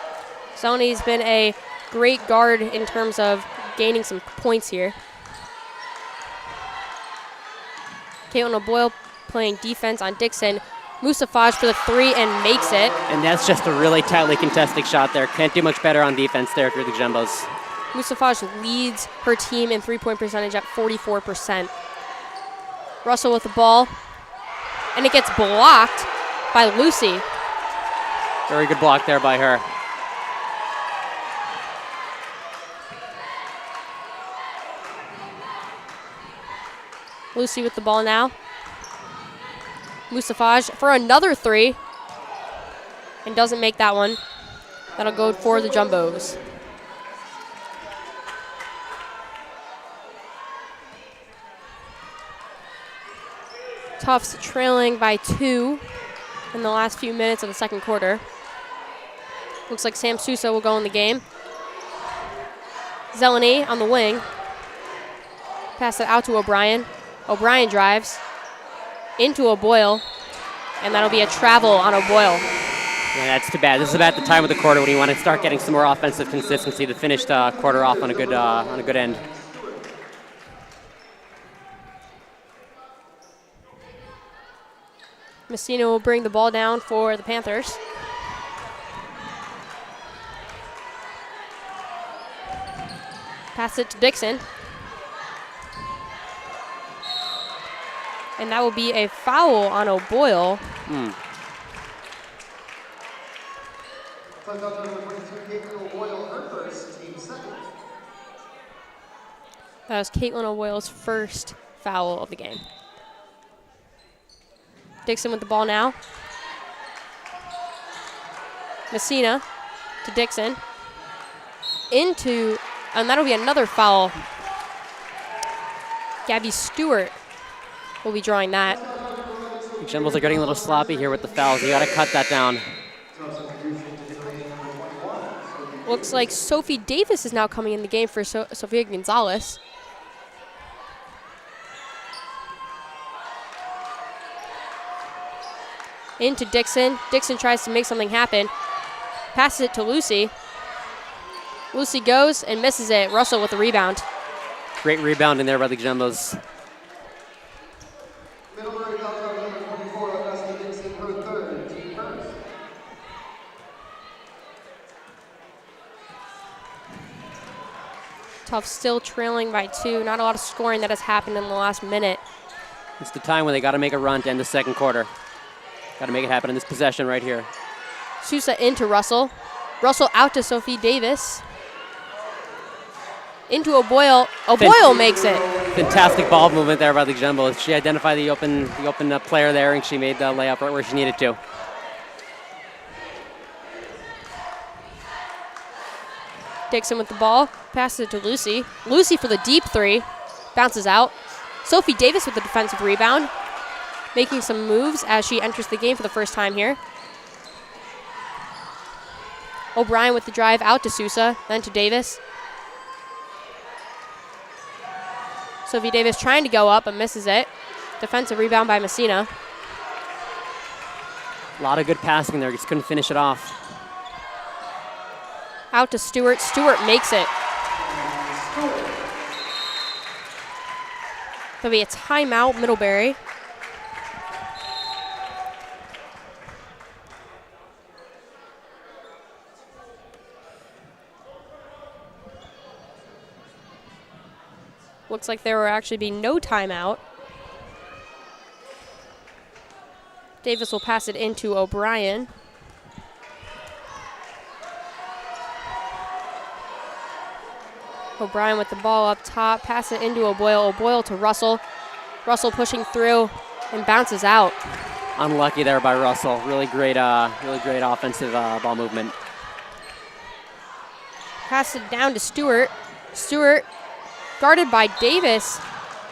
Zeleny's been a great guard in terms of gaining some points here. Caitlin O'Boyle playing defense on Dixon. Mustafaj for the 3 and makes it. And that's just a really tightly contested shot there. Can't do much better on defense there for the Jumbos. Mustafaj leads her team in three-point percentage at 44%. Russell with the ball, and it gets blocked by Lucy. Very good block there by her. Lucy with the ball now. Mustafaj for another 3, and doesn't make that one. That'll go for the Jumbos. Tufts trailing by 2 in the last few minutes of the second quarter. Looks like Sam Sousa will go in the game. Zeleny on the wing. Pass it out to O'Brien. O'Brien drives into O'Boyle, and that'll be a travel on O'Boyle. Yeah, that's too bad. This is about the time of the quarter when you want to start getting some more offensive consistency to finish the quarter off on a good end. Messina will bring the ball down for the Panthers. Pass it to Dixon. And that will be a foul on O'Boyle. That was Caitlin O'Boyle's first foul of the game. Dixon with the ball now. Messina to Dixon. And that'll be another foul. Gabby Stewart will be drawing that. The Jumbos are getting a little sloppy here with the fouls. You got to cut that down. Looks like Sophie Davis is now coming in the game for Sofia Gonzalez. Into Dixon. Dixon tries to make something happen. Passes it to Lucy. Lucy goes and misses it. Russell with the rebound. Great rebound in there by the Jumbos. Middlebury foul trouble number 24, Augusta Dixon, her third, team first. Tufts still trailing by 2. Not a lot of scoring that has happened in the last minute. It's the time when they got to make a run to end the second quarter. Got to make it happen in this possession right here. Sousa into Russell. Russell out to Sophie Davis. Into O'Boyle. O'Boyle makes it. Fantastic ball movement there by the Jumbos. She identified the open player there, and she made the layup right where she needed to. Dixon with the ball. Passes it to Lucy. Lucy for the deep 3. Bounces out. Sophie Davis with the defensive rebound. Making some moves as she enters the game for the first time here. O'Brien with the drive out to Sousa, then to Davis. Sophie Davis trying to go up but misses it. Defensive rebound by Messina. A lot of good passing there, just couldn't finish it off. Out to Stewart. Stewart makes it. There'll be a timeout, Middlebury. Looks like there will actually be no timeout. Davis will pass it into O'Brien. O'Brien with the ball up top. Pass it into O'Boyle. O'Boyle to Russell. Russell pushing through and bounces out. Unlucky there by Russell. Really great offensive ball movement. Pass it down to Stewart. Stewart guarded by Davis,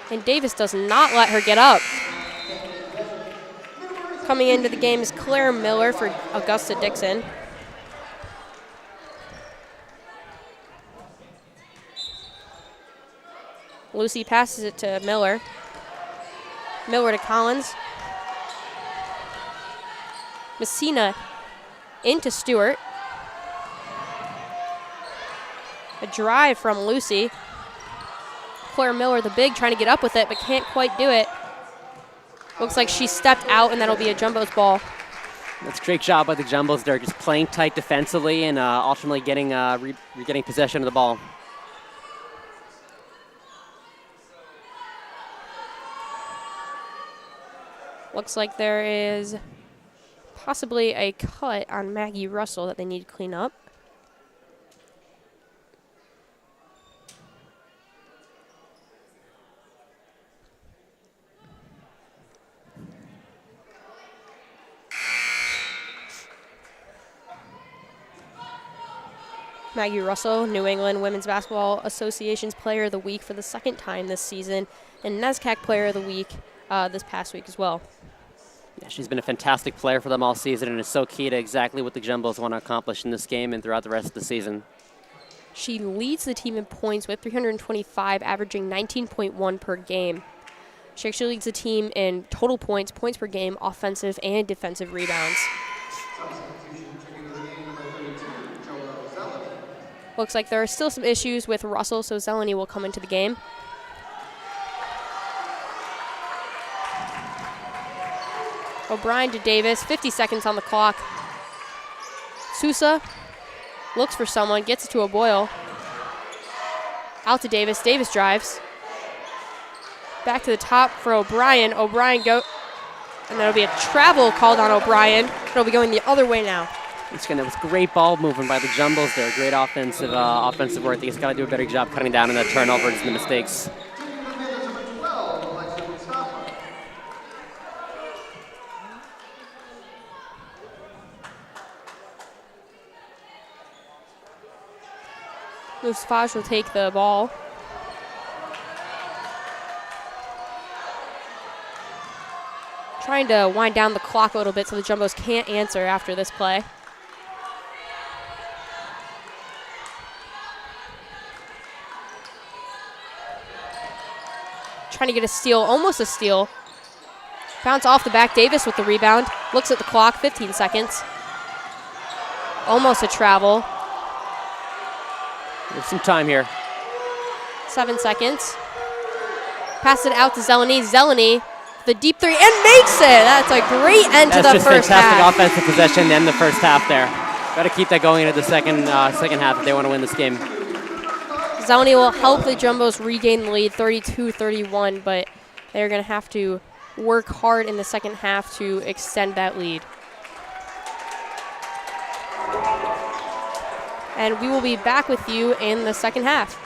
and Davis does not let her get up. Coming into the game is Claire Miller for Augusta Dixon. Lucy passes it to Miller. Miller to Collins. Messina into Stewart. A drive from Lucy. Claire Miller, the big, trying to get up with it, but can't quite do it. Looks like she stepped out, and that'll be a Jumbo's ball. That's a great job by the Jumbos. They're just playing tight defensively and ultimately getting getting possession of the ball. Looks like there is possibly a cut on Maggie Russell that they need to clean up. Maggie Russell, New England Women's Basketball Association's Player of the Week for the second time this season, and NESCAC Player of the Week this past week as well. Yeah, she's been a fantastic player for them all season and is so key to exactly what the Jumbos want to accomplish in this game and throughout the rest of the season. She leads the team in points with 325, averaging 19.1 per game. She actually leads the team in total points, points per game, offensive and defensive rebounds. Looks like there are still some issues with Russell, so Zeleny will come into the game. O'Brien to Davis, 50 seconds on the clock. Sousa looks for someone, gets it to O'Boyle. Out to Davis, Davis drives. Back to the top for O'Brien. O'Brien go, and there'll be a travel called on O'Brien. It'll be going the other way now. It was great ball movement by the Jumbos there. Great offensive work. They just got to do a better job cutting down on the turnovers and the mistakes. Mustafaj will take the ball. Trying to wind down the clock a little bit so the Jumbos can't answer after this play. Trying to get a steal, almost a steal. Bounce off the back, Davis with the rebound. Looks at the clock, 15 seconds. Almost a travel. There's some time here. 7 seconds. Pass it out to Zeleny. Zeleny, the deep three, and makes it. That's a great end to the first half. That's just fantastic offensive possession to end the first half there. Got to keep that going into the second half if they want to win this game. Zeleny will help the Jumbos regain the lead, 32-31, but they're going to have to work hard in the second half to extend that lead. And we will be back with you in the second half.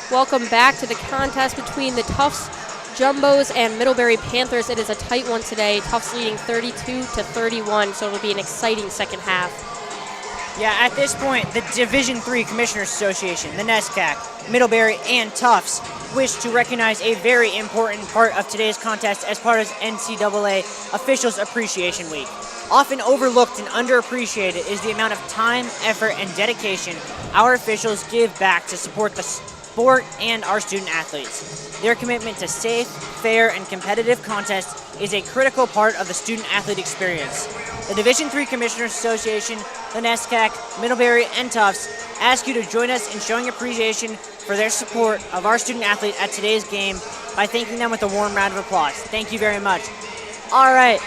Welcome back to the contest between the Tufts Jumbos and Middlebury Panthers. It is a tight one today. Tufts leading 32-31, so it'll be an exciting second half. Yeah, at this point, the Division III Commissioners Association, the NESCAC, Middlebury, and Tufts wish to recognize a very important part of today's contest as part of NCAA Officials Appreciation Week. Often overlooked and underappreciated is the amount of time, effort, and dedication our officials give back to support the sport and our student athletes. Their commitment to safe, fair, and competitive contests is a critical part of the student-athlete experience. The Division III Commissioners Association, the NESCAC, Middlebury, and Tufts ask you to join us in showing appreciation for their support of our student-athlete at today's game by thanking them with a warm round of applause. Thank you very much. All right,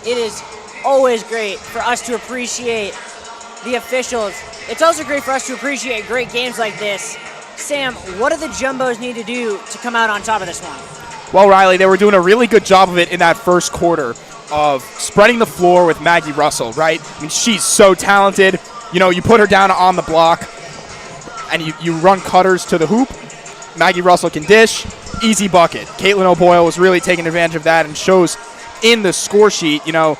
it is always great for us to appreciate the officials. It's also great for us to appreciate great games like this. Sam, what do the Jumbos need to do to come out on top of this one? Well, Riley, they were doing a really good job of it in that first quarter of spreading the floor with Maggie Russell, right? I mean, she's so talented. You know, you put her down on the block and you run cutters to the hoop. Maggie Russell can dish. Easy bucket. Caitlin O'Boyle was really taking advantage of that and shows in the score sheet, you know,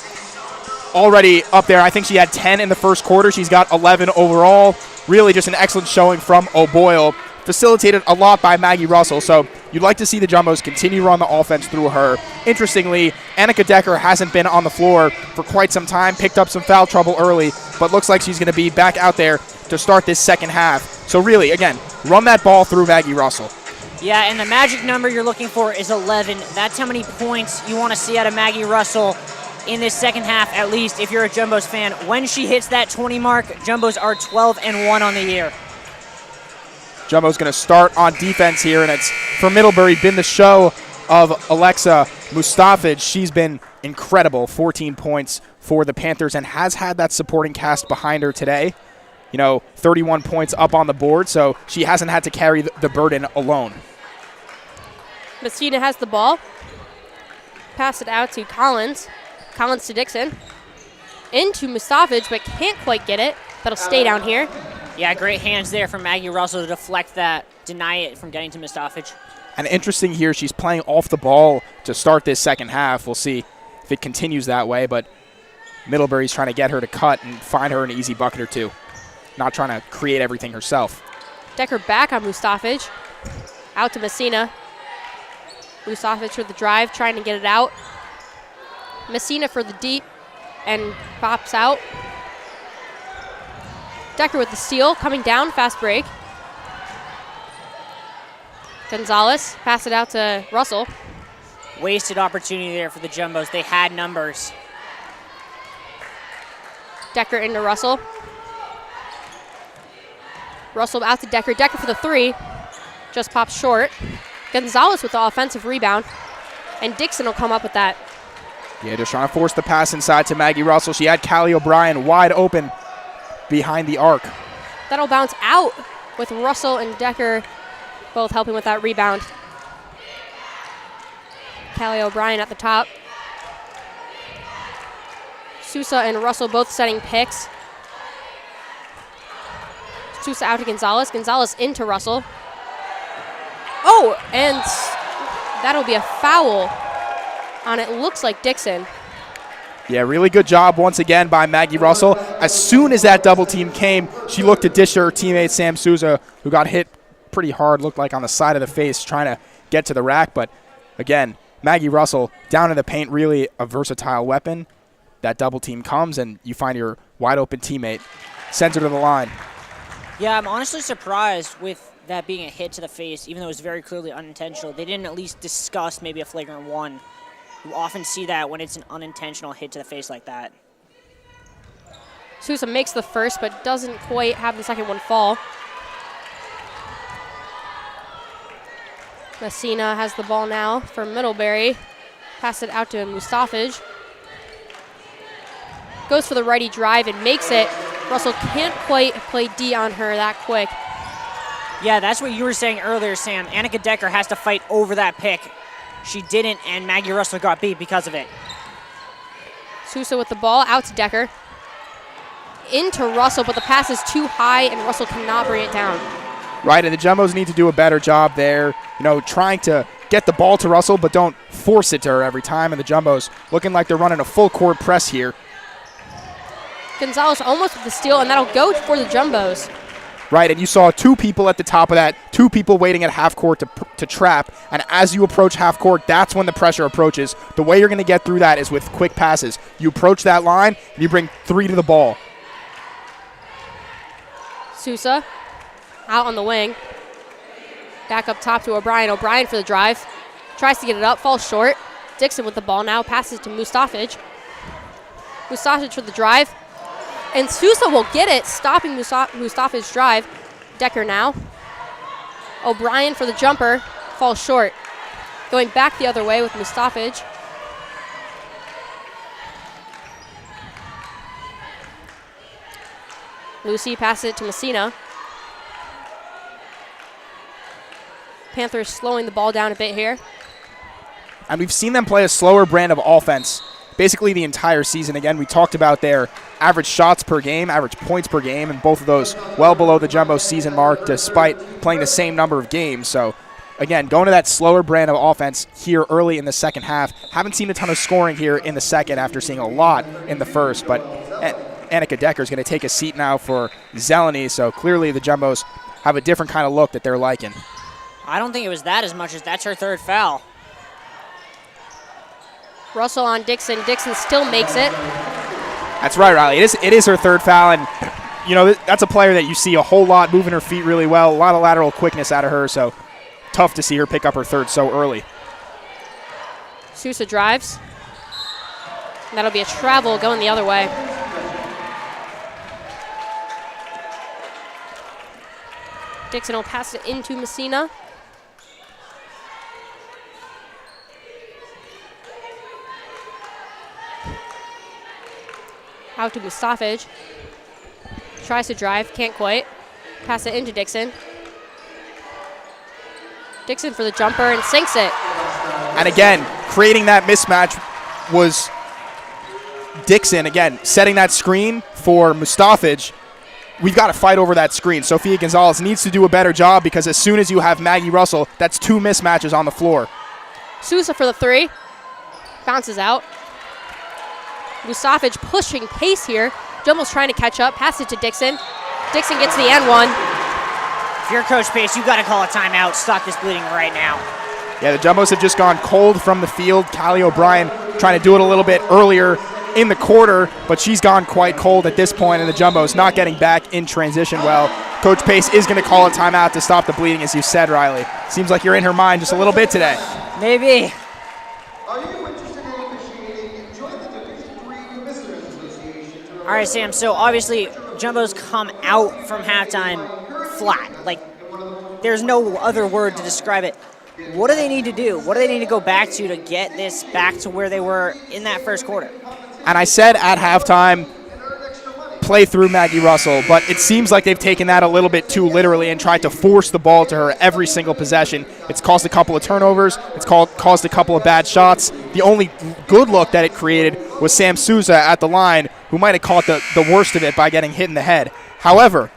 already up there. I think she had 10 in the first quarter. She's got 11 overall. Really just an excellent showing from O'Boyle. Facilitated a lot by Maggie Russell, so you'd like to see the Jumbos continue to run the offense through her. Interestingly, Annika Decker hasn't been on the floor for quite some time, picked up some foul trouble early, but looks like she's going to be back out there to start this second half. So really, again, run that ball through Maggie Russell. Yeah, and the magic number you're looking for is 11. That's how many points you want to see out of Maggie Russell in this second half, at least, if you're a Jumbos fan. When she hits that 20 mark, Jumbos are 12-1 on the year. Jumbo's going to start on defense here, and it's, for Middlebury, been the show of Alexa Mustafaj. She's been incredible, 14 points for the Panthers, and has had that supporting cast behind her today. You know, 31 points up on the board, so she hasn't had to carry the burden alone. Messina has the ball. Pass it out to Collins. Collins to Dixon. Into Mustafaj, but can't quite get it. That'll stay down here. Yeah, great hands there from Maggie Russell to deflect that, deny it from getting to Mustafaj. And interesting here, she's playing off the ball to start this second half. We'll see if it continues that way, but Middlebury's trying to get her to cut and find her an easy bucket or two. Not trying to create everything herself. Decker back on Mustafaj. Out to Messina. Mustafaj for the drive, trying to get it out. Messina for the deep, and pops out. Decker with the steal, coming down, fast break. Gonzalez, pass it out to Russell. Wasted opportunity there for the Jumbos. They had numbers. Decker into Russell. Russell out to Decker. Decker for the three. Just pops short. Gonzalez with the offensive rebound. And Dixon will come up with that. Yeah, just trying to force the pass inside to Maggie Russell. She had Callie O'Brien wide open behind the arc. That'll bounce out with Russell and Decker both helping with that rebound. Callie O'Brien at the top. Sousa and Russell both setting picks. Sousa out to Gonzalez. Gonzalez into Russell. Oh, and that'll be a foul on it looks like Dixon. Yeah, really good job once again by Maggie Russell. As soon as that double team came, she looked to dish her teammate Sam Sousa, who got hit pretty hard, looked like on the side of the face, trying to get to the rack. But again, Maggie Russell down in the paint, really a versatile weapon. That double team comes and you find your wide open teammate, sends her to the line. Yeah, I'm honestly surprised with that being a hit to the face, even though it was very clearly unintentional. They didn't at least discuss maybe a flagrant one. You often see that when it's an unintentional hit to the face like that. Sousa makes the first, but doesn't quite have the second one fall. Messina has the ball now for Middlebury. Pass it out to Mustafaj. Goes for the righty drive and makes it. Russell can't quite play D on her that quick. Yeah, that's what you were saying earlier, Sam. Annika Decker has to fight over that pick. She didn't, and Maggie Russell got beat because of it. Sousa with the ball, out to Decker. Into Russell, but the pass is too high, and Russell cannot bring it down. right? And the Jumbos need to do a better job there, trying to get the ball to Russell, but don't force it to her every time. And the Jumbos looking like they're running a full court press here. Gonzalez almost with the steal, and that'll go for the Jumbos. Right, and you saw 2 people at the top of that, 2 people waiting at half court to trap, and as you approach half court, that's when the pressure approaches. The way you're going to get through that is with quick passes. You approach that line, and you bring 3 to the ball. Sousa out on the wing. Back up top to O'Brien. O'Brien for the drive. Tries to get it up, falls short. Dixon with the ball now, passes to Mustafic. Mustafic for the drive. And Sousa will get it, stopping Mustafi's drive. Decker now. O'Brien for the jumper, falls short. Going back the other way with Mustafic. Lucy passes it to Messina. Panthers slowing the ball down a bit here. And we've seen them play a slower brand of offense basically the entire season. Again, we talked about their average shots per game, average points per game, and both of those well below the Jumbo season mark despite playing the same number of games. So, again, going to that slower brand of offense here early in the second half. Haven't seen a ton of scoring here in the second after seeing a lot in the first, but Annika Decker is going to take a seat now for Zeleny, so clearly the Jumbos have a different kind of look that they're liking. I don't think it was that as much as that's her 3rd foul. Russell on Dixon. Dixon still makes it. That's right, Riley. It is her 3rd foul, and that's a player that you see a whole lot moving her feet really well, a lot of lateral quickness out of her, so tough to see her pick up her 3rd so early. Sousa drives. And that'll be a travel going the other way. Dixon will pass it into Messina. Out to Mustafic. Tries to drive, can't quite. Pass it into Dixon. Dixon for the jumper and sinks it. And again, creating that mismatch was Dixon, again, setting that screen for Mustafic. We've got to fight over that screen. Sofia Gonzalez needs to do a better job because as soon as you have Maggie Russell, that's 2 mismatches on the floor. Sousa for the 3. Bounces out. Mustafic pushing pace here. Jumbo's trying to catch up. Pass it to Dixon. Dixon gets the N1. If you're Coach Pace, you got to call a timeout. Stop this bleeding right now. Yeah, the Jumbos have just gone cold from the field. Callie O'Brien trying to do it a little bit earlier in the quarter, but she's gone quite cold at this point, and the Jumbos not getting back in transition well. Coach Pace is going to call a timeout to stop the bleeding, as you said, Riley. Seems like you're in her mind just a little bit today. Maybe. Are you interested in officiating? Join the Division III Commissioners Association. All right, Sam, so obviously Jumbos come out from halftime flat. Like, there's no other word to describe it. What do they need to do? What do they need to go back to get this back to where they were in that first quarter? And I said at halftime, play through Maggie Russell, but it seems like they've taken that a little bit too literally and tried to force the ball to her every single possession. It's caused a couple of turnovers. It's caused a couple of bad shots. The only good look that it created was Sam Sousa at the line, who might have caught the worst of it by getting hit in the head. However,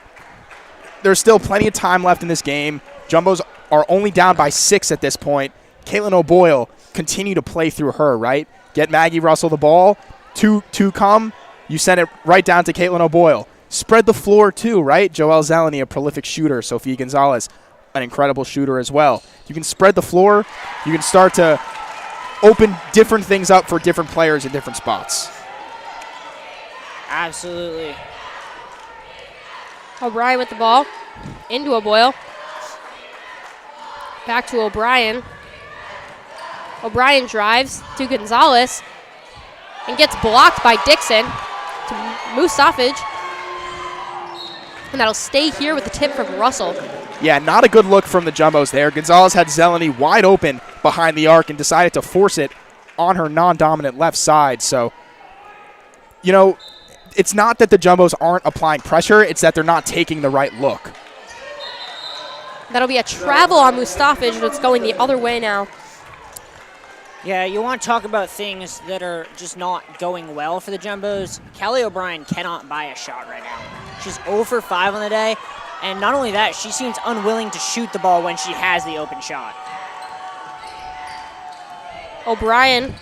there's still plenty of time left in this game. Jumbos are only down by 6 at this point. Caitlin O'Boyle, continue to play through her, right? Get Maggie Russell the ball. Two come. You send it right down to Caitlin O'Boyle. Spread the floor too, right? Joelle Zeleny, a prolific shooter. Sofia Gonzalez, an incredible shooter as well. You can spread the floor. You can start to open different things up for different players in different spots. Absolutely. O'Brien with the ball. Into O'Boyle. Back to O'Brien. O'Brien drives to Gonzalez and gets blocked by Dixon to Mustafic. And that'll stay here with the tip from Russell. Yeah, not a good look from the Jumbos there. Gonzalez had Zeleny wide open behind the arc and decided to force it on her non-dominant left side. So, it's not that the Jumbos aren't applying pressure, it's that they're not taking the right look. That'll be a travel on Mustafic, and it's going the other way now. Yeah, you want to talk about things that are just not going well for the Jumbos. Callie O'Brien cannot buy a shot right now. She's 0 for 5 on the day. And not only that, she seems unwilling to shoot the ball when she has the open shot. O'Brien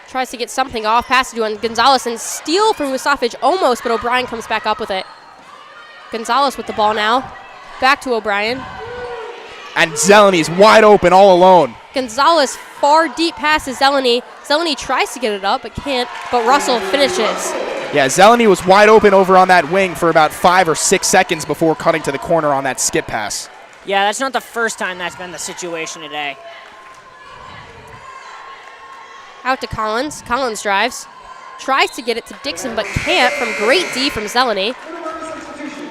tries to get something off, pass to Gonzalez, and steal from Mustafic almost, but O'Brien comes back up with it. Gonzalez with the ball now. Back to O'Brien. And Zelany's wide open all alone. Gonzalez far deep passes Zelany. Zelany tries to get it up, but can't, but Russell finishes. Yeah, Zelany was wide open over on that wing for about 5 or 6 seconds before cutting to the corner on that skip pass. Yeah, that's not the first time that's been the situation today. Out to Collins. Collins drives. Tries to get it to Dixon, but can't from great D from Zelany.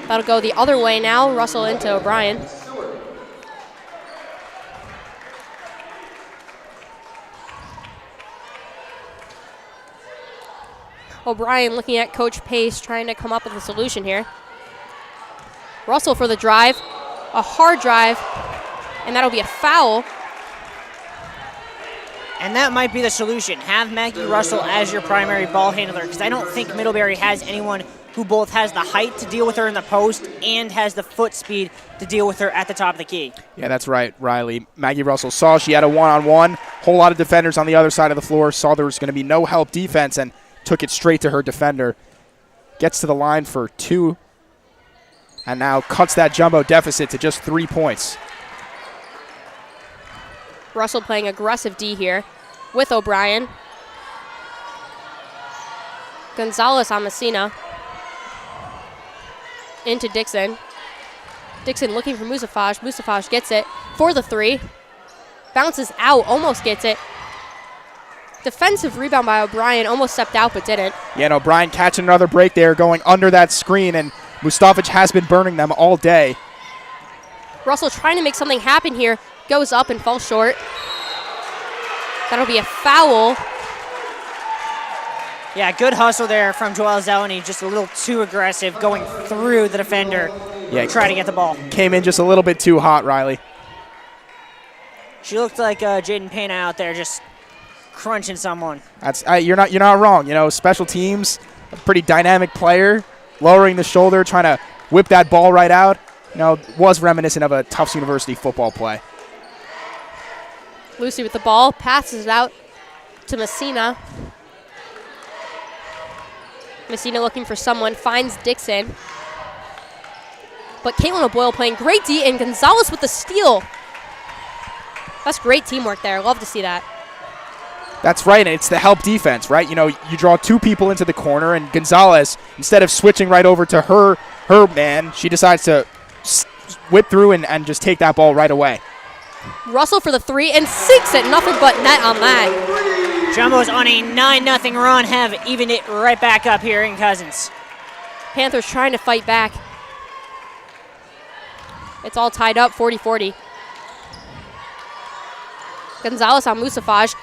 That'll go the other way now. Russell into O'Brien. O'Brien looking at Coach Pace, trying to come up with a solution here. Russell for the drive. A hard drive, and that'll be a foul. And that might be the solution. Have Maggie Russell as your primary ball handler, because I don't think Middlebury has anyone who both has the height to deal with her in the post and has the foot speed to deal with her at the top of the key. Yeah, that's right, Riley. Maggie Russell saw she had a one-on-one, whole lot of defenders on the other side of the floor, saw there was going to be no help defense, and took it straight to her defender. Gets to the line for 2, and now cuts that jumbo deficit to just 3 points. Russell playing aggressive D here with O'Brien. Gonzalez on Messina. Into Dixon. Dixon looking for Musafaj. Musafaj gets it for the 3. Bounces out, almost gets it. Defensive rebound by O'Brien, almost stepped out but didn't. Yeah, and O'Brien catching another break there, going under that screen, and Mustafic has been burning them all day. Russell trying to make something happen here. Goes up and falls short. That'll be a foul. Yeah, good hustle there from Joelle Zelany, just a little too aggressive, going through the defender to try to get the ball. Came in just a little bit too hot, Riley. She looked like Jaden Payne out there just crunching someone. That's you're not wrong. You know, special teams, a pretty dynamic player, lowering the shoulder, trying to whip that ball right out. You know, was reminiscent of a Tufts University football play. Lucy with the ball, passes it out to Messina. Messina looking for someone, finds Dixon. But Caitlin O'Boyle playing great D, and Gonzalez with the steal. That's great teamwork there. Love to see that. That's right, and it's the help defense, right? You know, you draw 2 people into the corner, and Gonzalez, instead of switching right over to her man, she decides to whip through and just take that ball right away. Russell for the 3 and sinks it. Nothing but net on that. Jumbo's on a 9-0 run, have evened it right back up here in Cousins. Panthers trying to fight back. It's all tied up, 40-40. Gonzalez on Musafaj.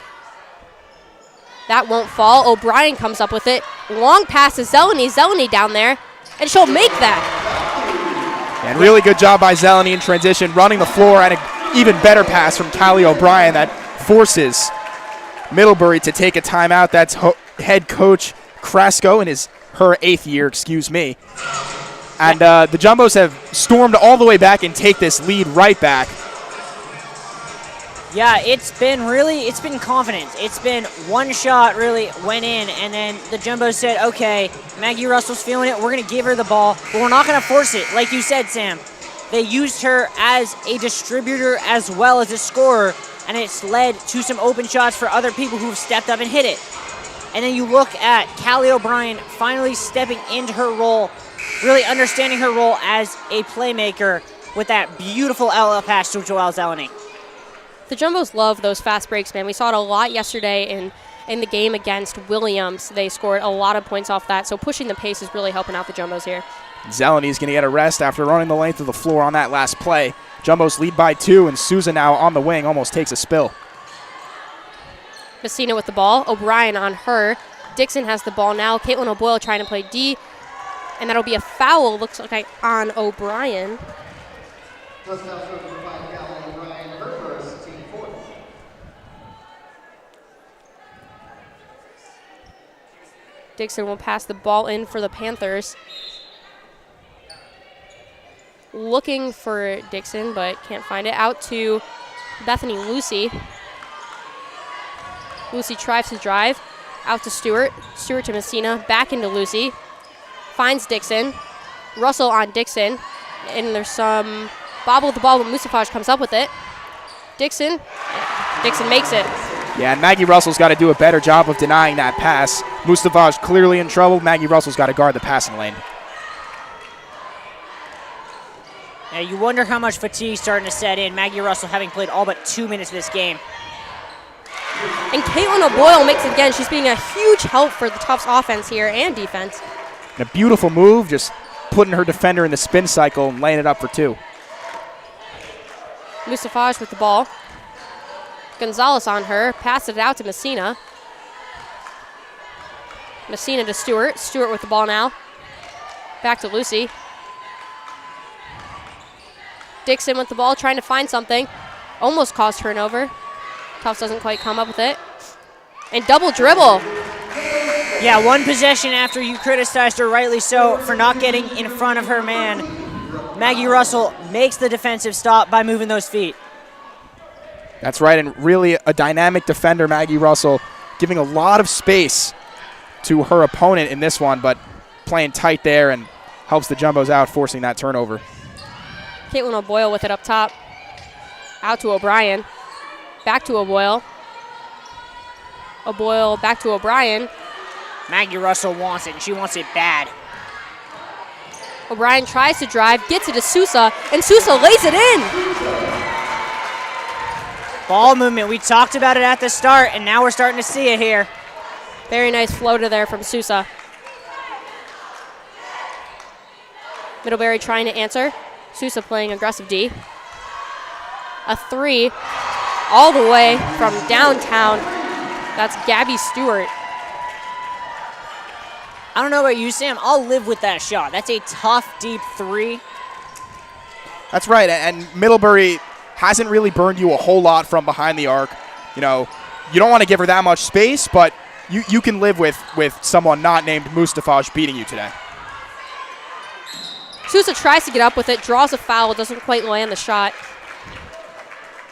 That won't fall. O'Brien comes up with it. Long pass to Zelany. Zelany down there, and she'll make that. And really good job by Zelany in transition, running the floor, and an even better pass from Callie O'Brien that forces Middlebury to take a timeout. That's head coach Krasko in her 8th year, And the Jumbos have stormed all the way back and take this lead right back. Yeah, it's been confident. It's been one shot really went in, and then the Jumbos said, okay, Maggie Russell's feeling it. We're going to give her the ball, but we're not going to force it. Like you said, Sam, they used her as a distributor as well as a scorer, and it's led to some open shots for other people who've stepped up and hit it. And then you look at Callie O'Brien finally stepping into her role, really understanding her role as a playmaker with that beautiful outlet pass to Joelle Zelany. The Jumbos love those fast breaks, man. We saw it a lot yesterday in the game against Williams. They scored a lot of points off that, so pushing the pace is really helping out the Jumbos here. Zelany's going to get a rest after running the length of the floor on that last play. Jumbos lead by 2, and Souza now on the wing almost takes a spill. Messina with the ball. O'Brien on her. Dixon has the ball now. Caitlin O'Boyle trying to play D, and that'll be a foul, looks like, on O'Brien. Dixon will pass the ball in for the Panthers. looking for Dixon, but can't find it. Out to Bethany Lucy. Lucy tries to drive. Out to Stewart. Stewart to Messina. Back into Lucy. Finds Dixon. Russell on Dixon. And there's some bobble with the ball, but Mustafaj comes up with it. Dixon. Dixon makes it. Yeah, and Maggie Russell's got to do a better job of denying that pass. Mustafaj clearly in trouble. Maggie Russell's got to guard the passing lane. Now you wonder how much fatigue starting to set in. Maggie Russell having played all but 2 minutes of this game. And Caitlin O'Boyle makes it again. She's being a huge help for the Tufts offense here and defense. And a beautiful move, just putting her defender in the spin cycle and laying it up for 2. Mustafaj with the ball. Gonzalez on her. Passes it out to Messina. Messina to Stewart. Stewart with the ball now. Back to Lucy. Dixon with the ball, trying to find something. Almost caused turnover. Tufts doesn't quite come up with it. And double dribble. Yeah, one possession after you criticized her, rightly so, for not getting in front of her man. Maggie Russell makes the defensive stop by moving those feet. That's right, and really a dynamic defender, Maggie Russell, giving a lot of space to her opponent in this one, but playing tight there and helps the Jumbos out, forcing that turnover. Caitlin O'Boyle with it up top. Out to O'Brien. Back to O'Boyle. O'Boyle back to O'Brien. Maggie Russell wants it, and she wants it bad. O'Brien tries to drive, gets it to Sousa, and Sousa lays it in. Ball movement, we talked about it at the start, and now we're starting to see it here. Very nice floater there from Sousa. Middlebury trying to answer. Sousa playing aggressive D. A 3 all the way from downtown. That's Gabby Stewart. I don't know about you, Sam. I'll live with that shot. That's a tough, deep 3. That's right, and Middlebury hasn't really burned you a whole lot from behind the arc. You know, you don't want to give her that much space, but you can live with someone not named Mustafaj beating you today. Sousa tries to get up with it, draws a foul, doesn't quite land the shot.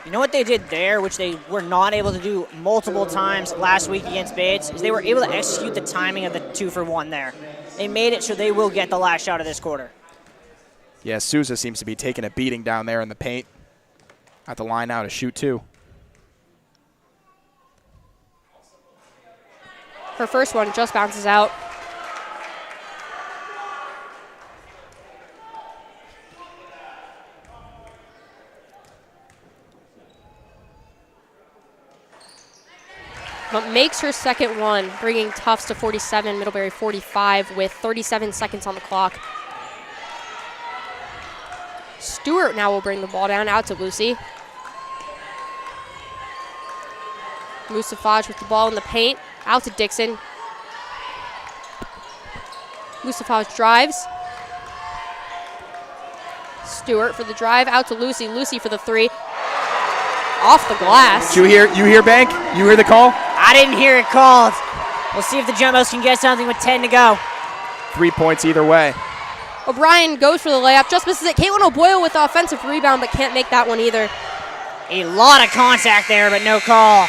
You know what they did there, which they were not able to do multiple times last week against Bates, is they were able to execute the timing of the 2-for-1 there. They made it so they will get the last shot of this quarter. Yeah, Sousa seems to be taking a beating down there in the paint. At the line now to shoot 2. Her first one just bounces out. But makes her second one, bringing Tufts to 47, Middlebury 45 with 37 seconds on the clock. Stewart now will bring the ball down out to Lucy. Mustafaj with the ball in the paint, out to Dixon. Mustafaj drives. Stewart for the drive, out to Lucy. Lucy for the 3. Off the glass. Did you hear Bank? You hear the call? I didn't hear it called. We'll see if the Jumbos can get something with 10 to go. 3 points either way. O'Brien goes for the layup, just misses it. Caitlin O'Boyle with the offensive rebound, but can't make that one either. A lot of contact there, but no call.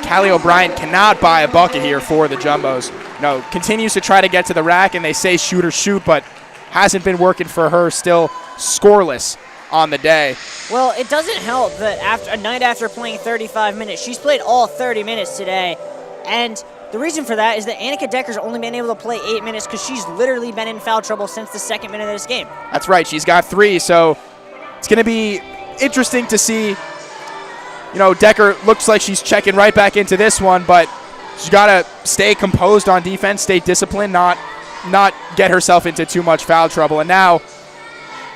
Callie O'Brien cannot buy a bucket here for the Jumbos. No, continues to try to get to the rack, and they say shoot or shoot, but hasn't been working for her. Still scoreless on the day. Well, it doesn't help that after a night after playing 35 minutes, she's played all 30 minutes today. And the reason for that is that Annika Decker's only been able to play 8 minutes because she's literally been in foul trouble since the second minute of this game. That's right. She's got 3, so it's going to be interesting to see. You know, Decker looks like she's checking right back into this one, but she's got to stay composed on defense, stay disciplined, not get herself into too much foul trouble. And now,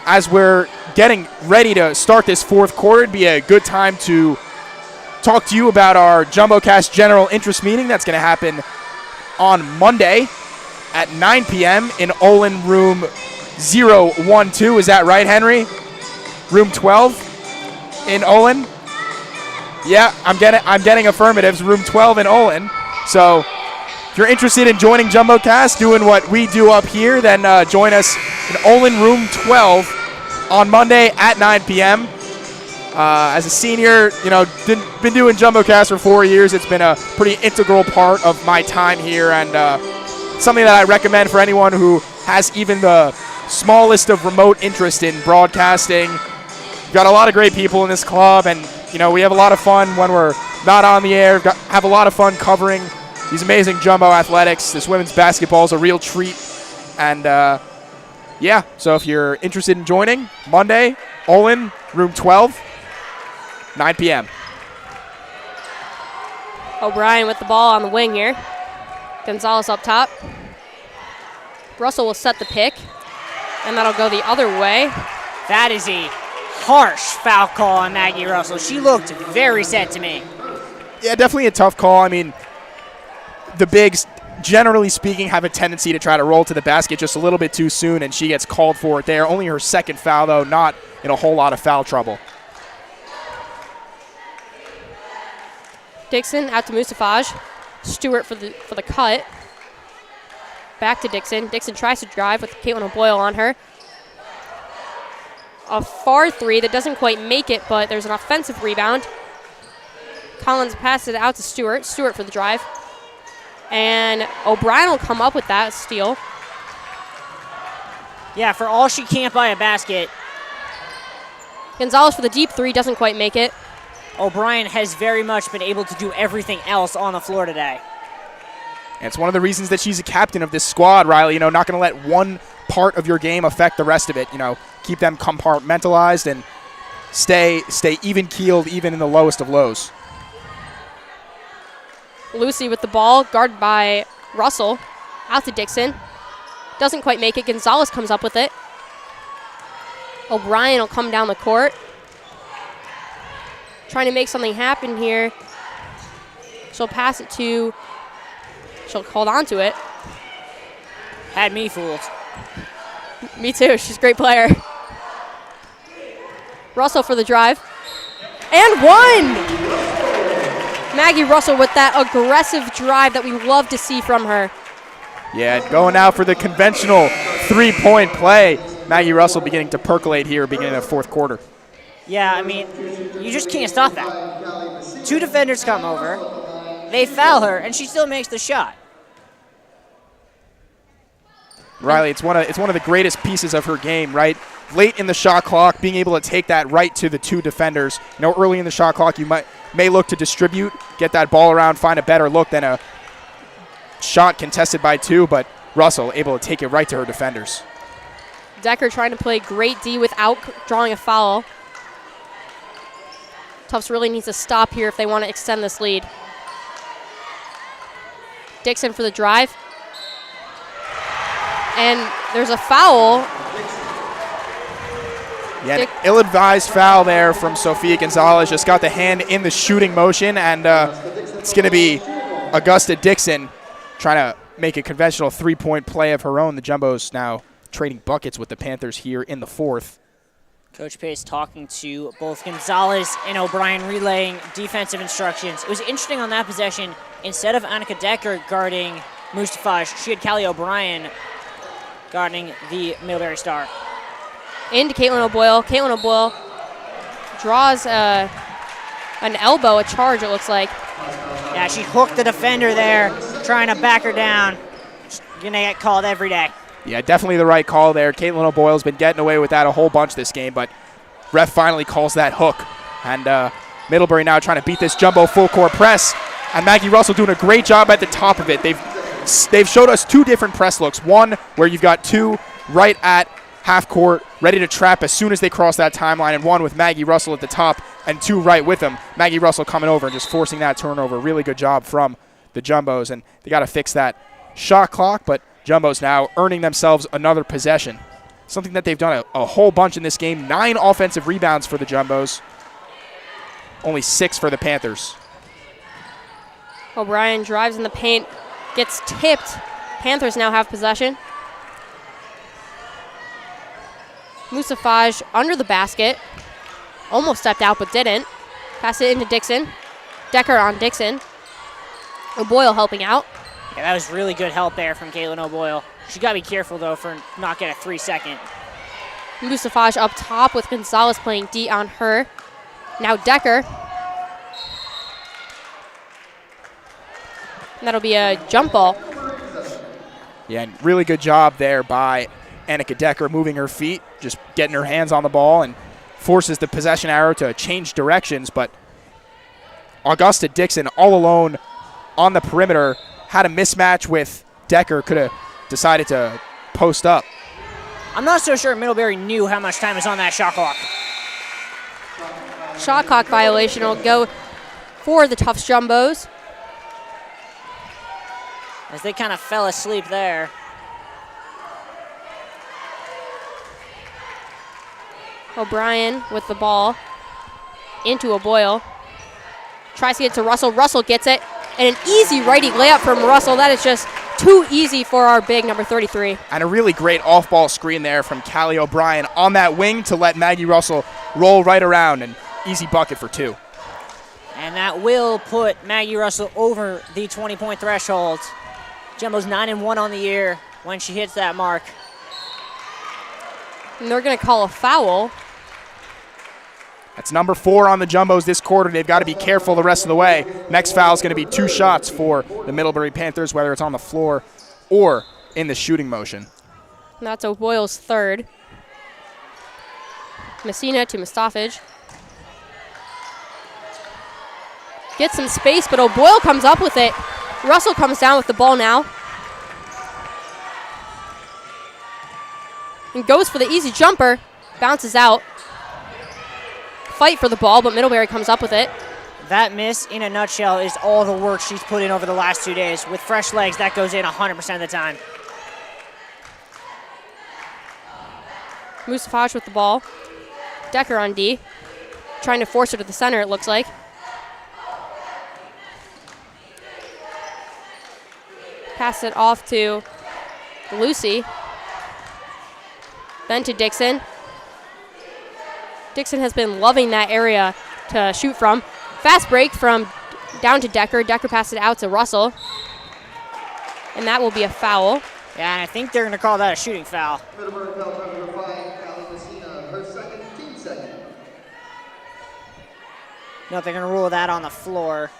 as we're getting ready to start this fourth quarter, it'd be a good time to talk to you about our JumboCast General Interest Meeting that's going to happen on Monday at 9 p.m. in Olin Room 012. Is that right, Henry? Room 12 in Olin? Yeah, I'm getting affirmatives. Room 12 in Olin. So if you're interested in joining JumboCast, doing what we do up here, then join us in Olin Room 12 on Monday at 9 p.m. As a senior, been doing JumboCast for 4 years. It's been a pretty integral part of my time here, and something that I recommend for anyone who has even the smallest of remote interest in broadcasting. We've got a lot of great people in this club, and we have a lot of fun when we're not on the air. Have a lot of fun covering these amazing Jumbo athletics. This women's basketball is a real treat, and yeah. So if you're interested in joining, Monday, Olin, Room 12. 9 p.m. O'Brien with the ball on the wing here. Gonzalez up top. Russell will set the pick, and that'll go the other way. That is a harsh foul call on Maggie Russell. She looked very set to me. Yeah, definitely a tough call. I mean, the bigs, generally speaking, have a tendency to try to roll to the basket just a little bit too soon, and she gets called for it there. Only her second foul, though, not in a whole lot of foul trouble. Dixon out to Mustafaj. Stewart for the cut. Back to Dixon. Dixon tries to drive with Caitlin O'Boyle on her. A far three that doesn't quite make it, but there's an offensive rebound. Collins passes it out to Stewart. Stewart for the drive. And O'Brien will come up with that steal. Yeah, for all she can't buy a basket. Gonzalez for the deep three, doesn't quite make it. O'Brien has very much been able to do everything else on the floor today. And it's one of the reasons that she's a captain of this squad, Riley. Not going to let one part of your game affect the rest of it. Keep them compartmentalized and stay even-keeled even in the lowest of lows. Lucy with the ball, guarded by Russell. Out to Dixon. Doesn't quite make it. Gonzalez comes up with it. O'Brien will come down the court. Trying to make something happen here. She'll pass it to... She'll hold on to it. Had me fooled. Me too. She's a great player. Russell for the drive. And one! Maggie Russell with that aggressive drive that we love to see from her. Yeah, going out for the conventional three-point play. Maggie Russell beginning to percolate here beginning of fourth quarter. Yeah, I mean, you just can't stop that. Two defenders come over, they foul her, and she still makes the shot. Riley, it's one of the greatest pieces of her game, right? Late in the shot clock, being able to take that right to the two defenders. Early in the shot clock, you may look to distribute, get that ball around, find a better look than a shot contested by two, but Russell able to take it right to her defenders. Decker trying to play great D without drawing a foul. Tufts really needs to stop here if they want to extend this lead. Dixon for the drive. And there's a foul. Yeah, an ill-advised foul there from Sofia Gonzalez. Just got the hand in the shooting motion, and it's going to be Augusta Dixon trying to make a conventional three-point play of her own. The Jumbos now trading buckets with the Panthers here in the fourth. Coach Pace talking to both Gonzalez and O'Brien, relaying defensive instructions. It was interesting on that possession. Instead of Annika Decker guarding Mustafaj, she had Callie O'Brien guarding the Middlebury star. Into Caitlin O'Boyle. Caitlin O'Boyle draws an elbow, a charge, it looks like. Yeah, she hooked the defender there, trying to back her down. She's going to get called every day. Yeah, definitely the right call there. Caitlin O'Boyle's been getting away with that a whole bunch this game, but ref finally calls that hook. And Middlebury now trying to beat this Jumbo full-court press. And Maggie Russell doing a great job at the top of it. They've showed us two different press looks. One where you've got two right at half court, ready to trap as soon as they cross that timeline, and one with Maggie Russell at the top and two right with them. Maggie Russell coming over and just forcing that turnover. Really good job from the Jumbos, and they got to fix that shot clock, but Jumbos now earning themselves another possession. Something that they've done a whole bunch in this game. 9 offensive rebounds for the Jumbos. Only 6 for the Panthers. O'Brien drives in the paint, gets tipped. Panthers now have possession. Mustafaj under the basket. Almost stepped out but didn't. Pass it into Dixon. Decker on Dixon. O'Boyle helping out. Yeah, that was really good help there from Caitlin O'Boyle. She's got to be careful, though, for not getting a 3-second. Mustafaj up top with Gonzalez playing D on her. Now Decker. And that'll be a jump ball. Yeah, and really good job there by Annika Decker moving her feet, just getting her hands on the ball and forces the possession arrow to change directions. But Augusta Dixon all alone on the perimeter had a mismatch with Decker, could have decided to post up. I'm not so sure Middlebury knew how much time is on that shot clock. Shot clock violation will go for the Tufts Jumbos. As they kind of fell asleep there. O'Brien with the ball into O'Boyle. Tries to get to Russell. Russell gets it. And an easy righty layup from Russell. That is just too easy for our big number 33. And a really great off-ball screen there from Callie O'Brien on that wing to let Maggie Russell roll right around. An easy bucket for 2. And that will put Maggie Russell over the 20-point threshold. Jumbo's 9-1 on the year when she hits that mark. And they're going to call a foul. That's number 4 on the Jumbos this quarter. They've got to be careful the rest of the way. Next foul is going to be 2 shots for the Middlebury Panthers, whether it's on the floor or in the shooting motion. And that's O'Boyle's third. Messina to Mustafaj. Gets some space, but O'Boyle comes up with it. Russell comes down with the ball now. And goes for the easy jumper. Bounces out. Fight for the ball, but Middlebury comes up with it. That miss, in a nutshell, is all the work she's put in over the last 2 days. With fresh legs, that goes in 100% of the time. Mustafaj with the ball. Decker on D. Trying to force her to the center, it looks like. Pass it off to Lucy. Then to Dixon. Dixon has been loving that area to shoot from. Fast break from down to Decker. Decker passed it out to Russell. And that will be a foul. Yeah, and I think they're going to call that a shooting foul. Middlebury foul trouble number 5, Callie Messina, her second, team second. No, they're going to rule that on the floor.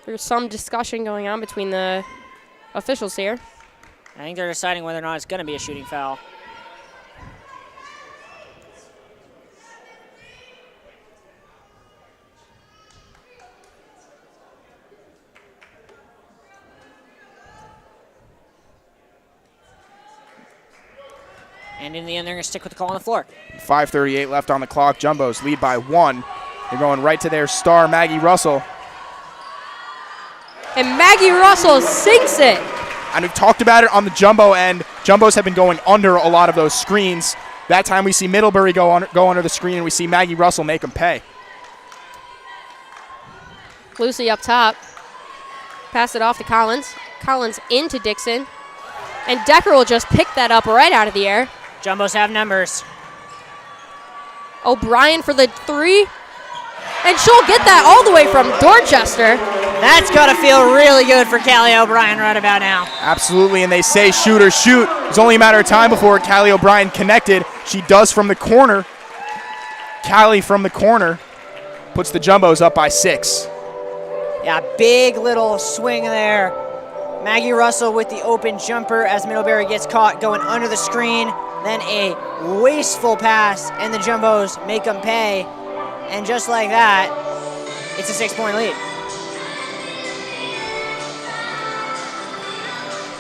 There's some discussion going on between the officials here. I think they're deciding whether or not it's going to be a shooting foul. And in the end, they're going to stick with the call on the floor. 5:38 left on the clock. Jumbos lead by 1. They're going right to their star, Maggie Russell. And Maggie Russell sinks it. And we've talked about it on the Jumbo end. Jumbos have been going under a lot of those screens. That time we see Middlebury go under the screen, and we see Maggie Russell make them pay. Lucy up top. Pass it off to Collins. Collins into Dixon. And Decker will just pick that up right out of the air. Jumbos have numbers. O'Brien for the 3. And she'll get that all the way from Dorchester. That's got to feel really good for Callie O'Brien right about now. Absolutely, and they say shoot or shoot. It's only a matter of time before Callie O'Brien connected. She does from the corner. Callie from the corner puts the Jumbos up by 6. Yeah, big little swing there. Maggie Russell with the open jumper as Middlebury gets caught going under the screen. Then a wasteful pass, and the Jumbos make them pay. And just like that, it's a 6-point lead.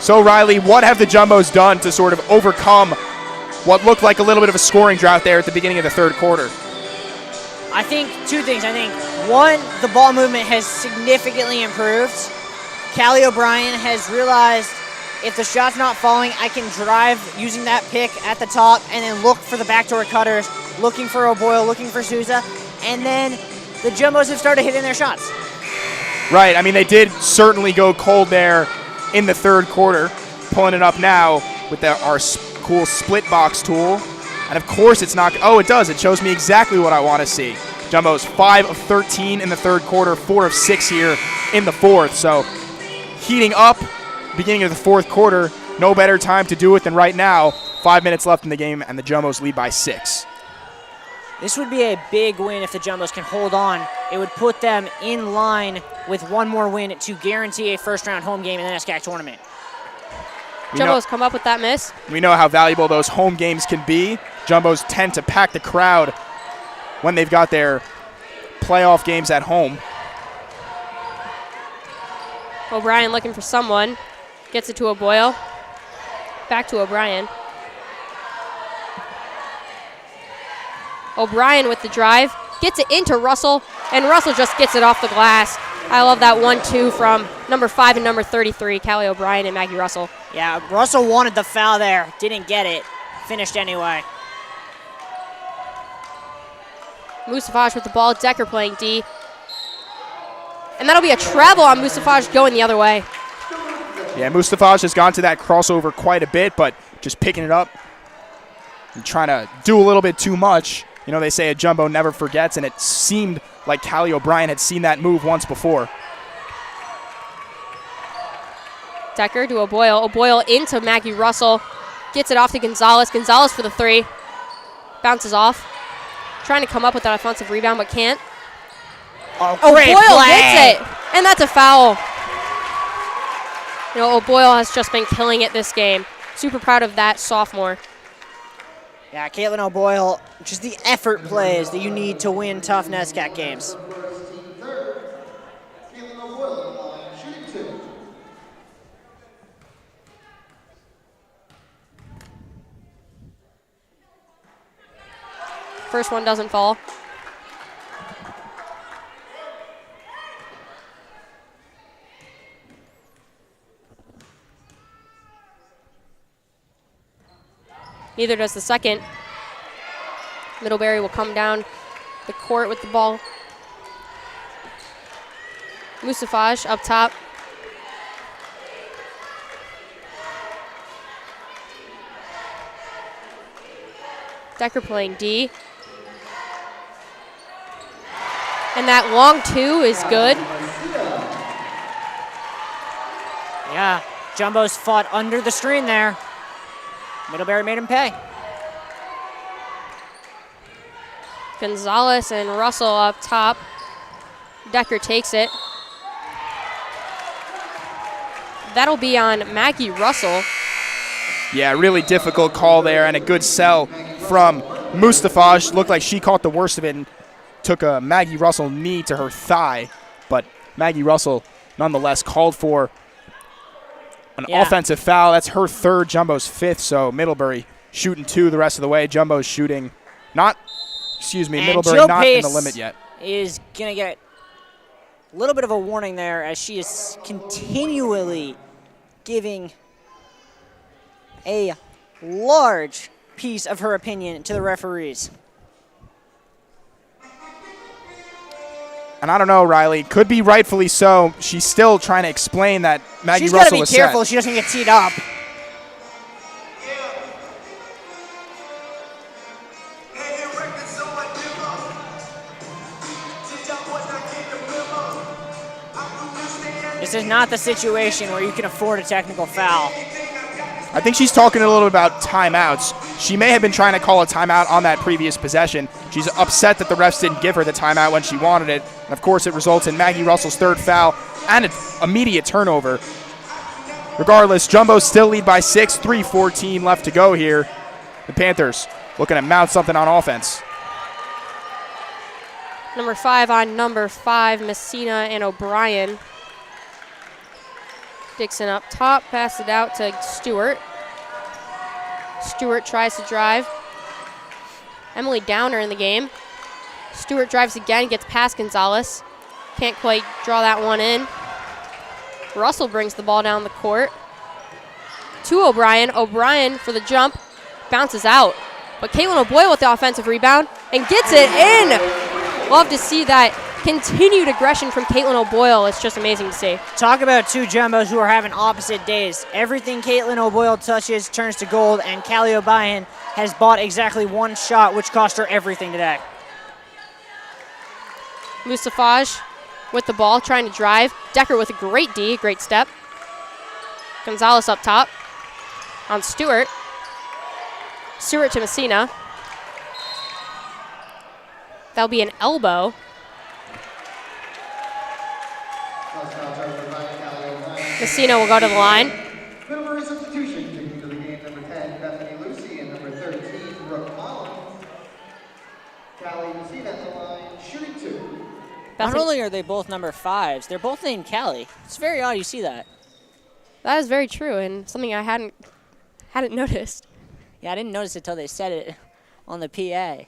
So, Riley, what have the Jumbos done to sort of overcome what looked like a little bit of a scoring drought there at the beginning of the third quarter? I think 2 things. I think, 1, the ball movement has significantly improved. Callie O'Brien has realized if the shot's not falling, I can drive using that pick at the top and then look for the backdoor cutters, looking for O'Boyle, looking for Souza, and then the Jumbos have started hitting their shots. Right, I mean, they did certainly go cold there in the third quarter, pulling it up now with our cool split box tool. And of course it's not, oh, it does. It shows me exactly what I want to see. Jumbo's 5 of 13 in the third quarter, 4 of 6 here in the fourth. So heating up, beginning of the fourth quarter, no better time to do it than right now. 5 minutes left in the game, and the Jumbos lead by 6. This would be a big win if the Jumbos can hold on. It would put them in line with one more win to guarantee a first-round home game in the NESCAC tournament. Jumbos come up with that miss. We know how valuable those home games can be. Jumbos tend to pack the crowd when they've got their playoff games at home. O'Brien looking for someone. Gets it to O'Boyle. Back to O'Brien. O'Brien with the drive. Gets it into Russell, and Russell just gets it off the glass. I love that 1-2 from number 5 and number 33, Callie O'Brien and Maggie Russell. Yeah, Russell wanted the foul there. Didn't get it. Finished anyway. Mustafaj with the ball. Decker playing D. And that'll be a travel on Mustafaj going the other way. Yeah, Mustafaj has gone to that crossover quite a bit, but just picking it up and trying to do a little bit too much. You know, they say a Jumbo never forgets, and it seemed like Callie O'Brien had seen that move once before. Decker to O'Boyle. O'Boyle into Maggie Russell. Gets it off to Gonzalez. Gonzalez for the 3. Bounces off. Trying to come up with that offensive rebound, but can't. Oh, O'Boyle play. gets it, and that's a foul. You know, O'Boyle has just been killing it this game. Super proud of that sophomore. Yeah, Caitlin O'Boyle, just the effort plays that you need to win tough NESCAC games. First one doesn't fall. Neither does the second. Middlebury will come down the court with the ball. Mustafaj up top. Decker playing D. And that long 2 is good. Yeah, Jumbo's fought under the screen there. Middlebury made him pay. Gonzalez and Russell up top. Decker takes it. That'll be on Maggie Russell. Yeah, really difficult call there, and a good sell from Mustafaj. Looked like she caught the worst of it and took a Maggie Russell knee to her thigh, but Maggie Russell nonetheless called for an offensive foul. That's her 3rd, Jumbo's 5th, so Middlebury shooting 2 the rest of the way. Jumbo's shooting Middlebury Jill not Pace in the limit yet. Is going to get a little bit of a warning there as she is continually giving a large piece of her opinion to the referees. And I don't know, Riley. Could be rightfully so. She's still trying to explain that Maggie Russell was set. She's got to be careful she doesn't get teed up. This is not the situation where you can afford a technical foul. I think she's talking a little bit about timeouts. She may have been trying to call a timeout on that previous possession. She's upset that the refs didn't give her the timeout when she wanted it. And of course, it results in Maggie Russell's 3rd foul and an immediate turnover. Regardless, Jumbo still lead by 6, 3:14 left to go here. The Panthers looking to mount something on offense. Number 5 on number 5, Messina and O'Brien. Dixon up top, pass it out to Stewart. Stewart tries to drive. Emily Downer in the game. Stewart drives again, gets past Gonzalez. Can't quite draw that one in. Russell brings the ball down the court to O'Brien. O'Brien for the jump, bounces out. But Caitlin O'Boyle with the offensive rebound and gets it in. Love to see that continued aggression from Caitlin O'Boyle. It's just amazing to see. Talk about 2 Jumbos who are having opposite days. Everything Caitlin O'Boyle touches turns to gold, and Callie O'Brien has bought exactly 1 shot, which cost her everything today. Mustafaj with the ball, trying to drive. Decker with a great D, great step. Gonzalez up top on Stewart. Stewart to Messina. That'll be an elbow. Messina will go to the line. Middlebury substitution, taking to the game number 10, Bethany Lucy, and number 13, Brooke Collins. Callie Messina at the line, shooting 2. Not only are they both number 5s, they're both named Callie. It's very odd you see that. That is very true, and something I hadn't noticed. Yeah, I didn't notice it until they said it on the PA.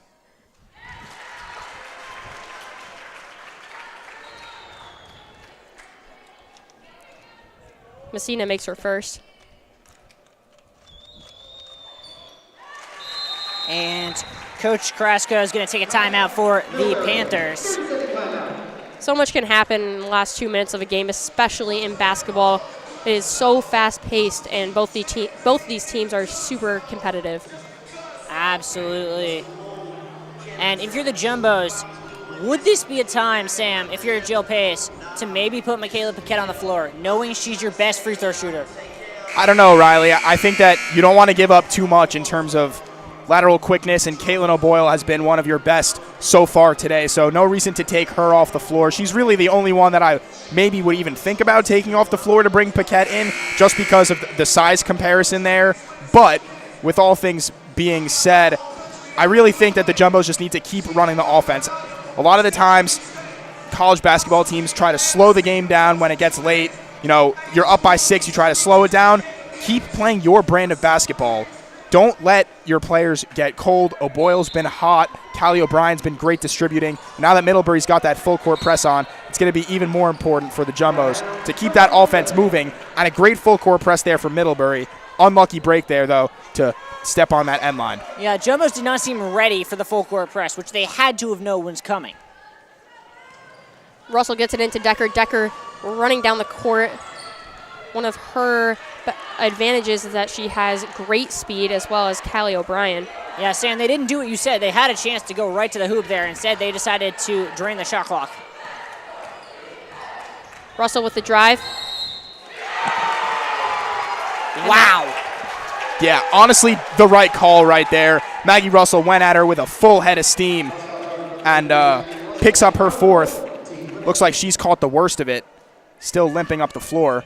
Messina makes her first. And Coach Carrasco is going to take a timeout for the Panthers. So much can happen in the last 2 minutes of a game, especially in basketball. It is so fast-paced, and both these teams are super competitive. Absolutely. And if you're the Jumbos, would this be a time, Sam, if you're Jill Pace, to maybe put Michaela Paquette on the floor, knowing she's your best free throw shooter? I don't know, Riley. I think that you don't want to give up too much in terms of lateral quickness, and Caitlin O'Boyle has been one of your best so far today, so no reason to take her off the floor. She's really the only one that I maybe would even think about taking off the floor to bring Paquette in, just because of the size comparison there. But with all things being said, I really think that the Jumbos just need to keep running the offense. A lot of the times, college basketball teams try to slow the game down when it gets late. You know, you're up by 6, you try to slow it down. Keep playing your brand of basketball. Don't let your players get cold. O'Boyle's been hot. Callie O'Brien's been great distributing. Now that Middlebury's got that full court press on, it's going to be even more important for the Jumbos to keep that offense moving. And a great full court press there for Middlebury. Unlucky break there, though, to step on that end line. Yeah, Jumbos did not seem ready for the full court press, which they had to have known was coming. Russell gets it into Decker. Decker running down the court. One of her advantages is that she has great speed, as well as Callie O'Brien. Yeah, Sam, they didn't do what you said. They had a chance to go right to the hoop there. Instead, they decided to drain the shot clock. Russell with the drive. Wow. Yeah, honestly, the right call right there. Maggie Russell went at her with a full head of steam and picks up her fourth. Looks like she's caught the worst of it, still limping up the floor.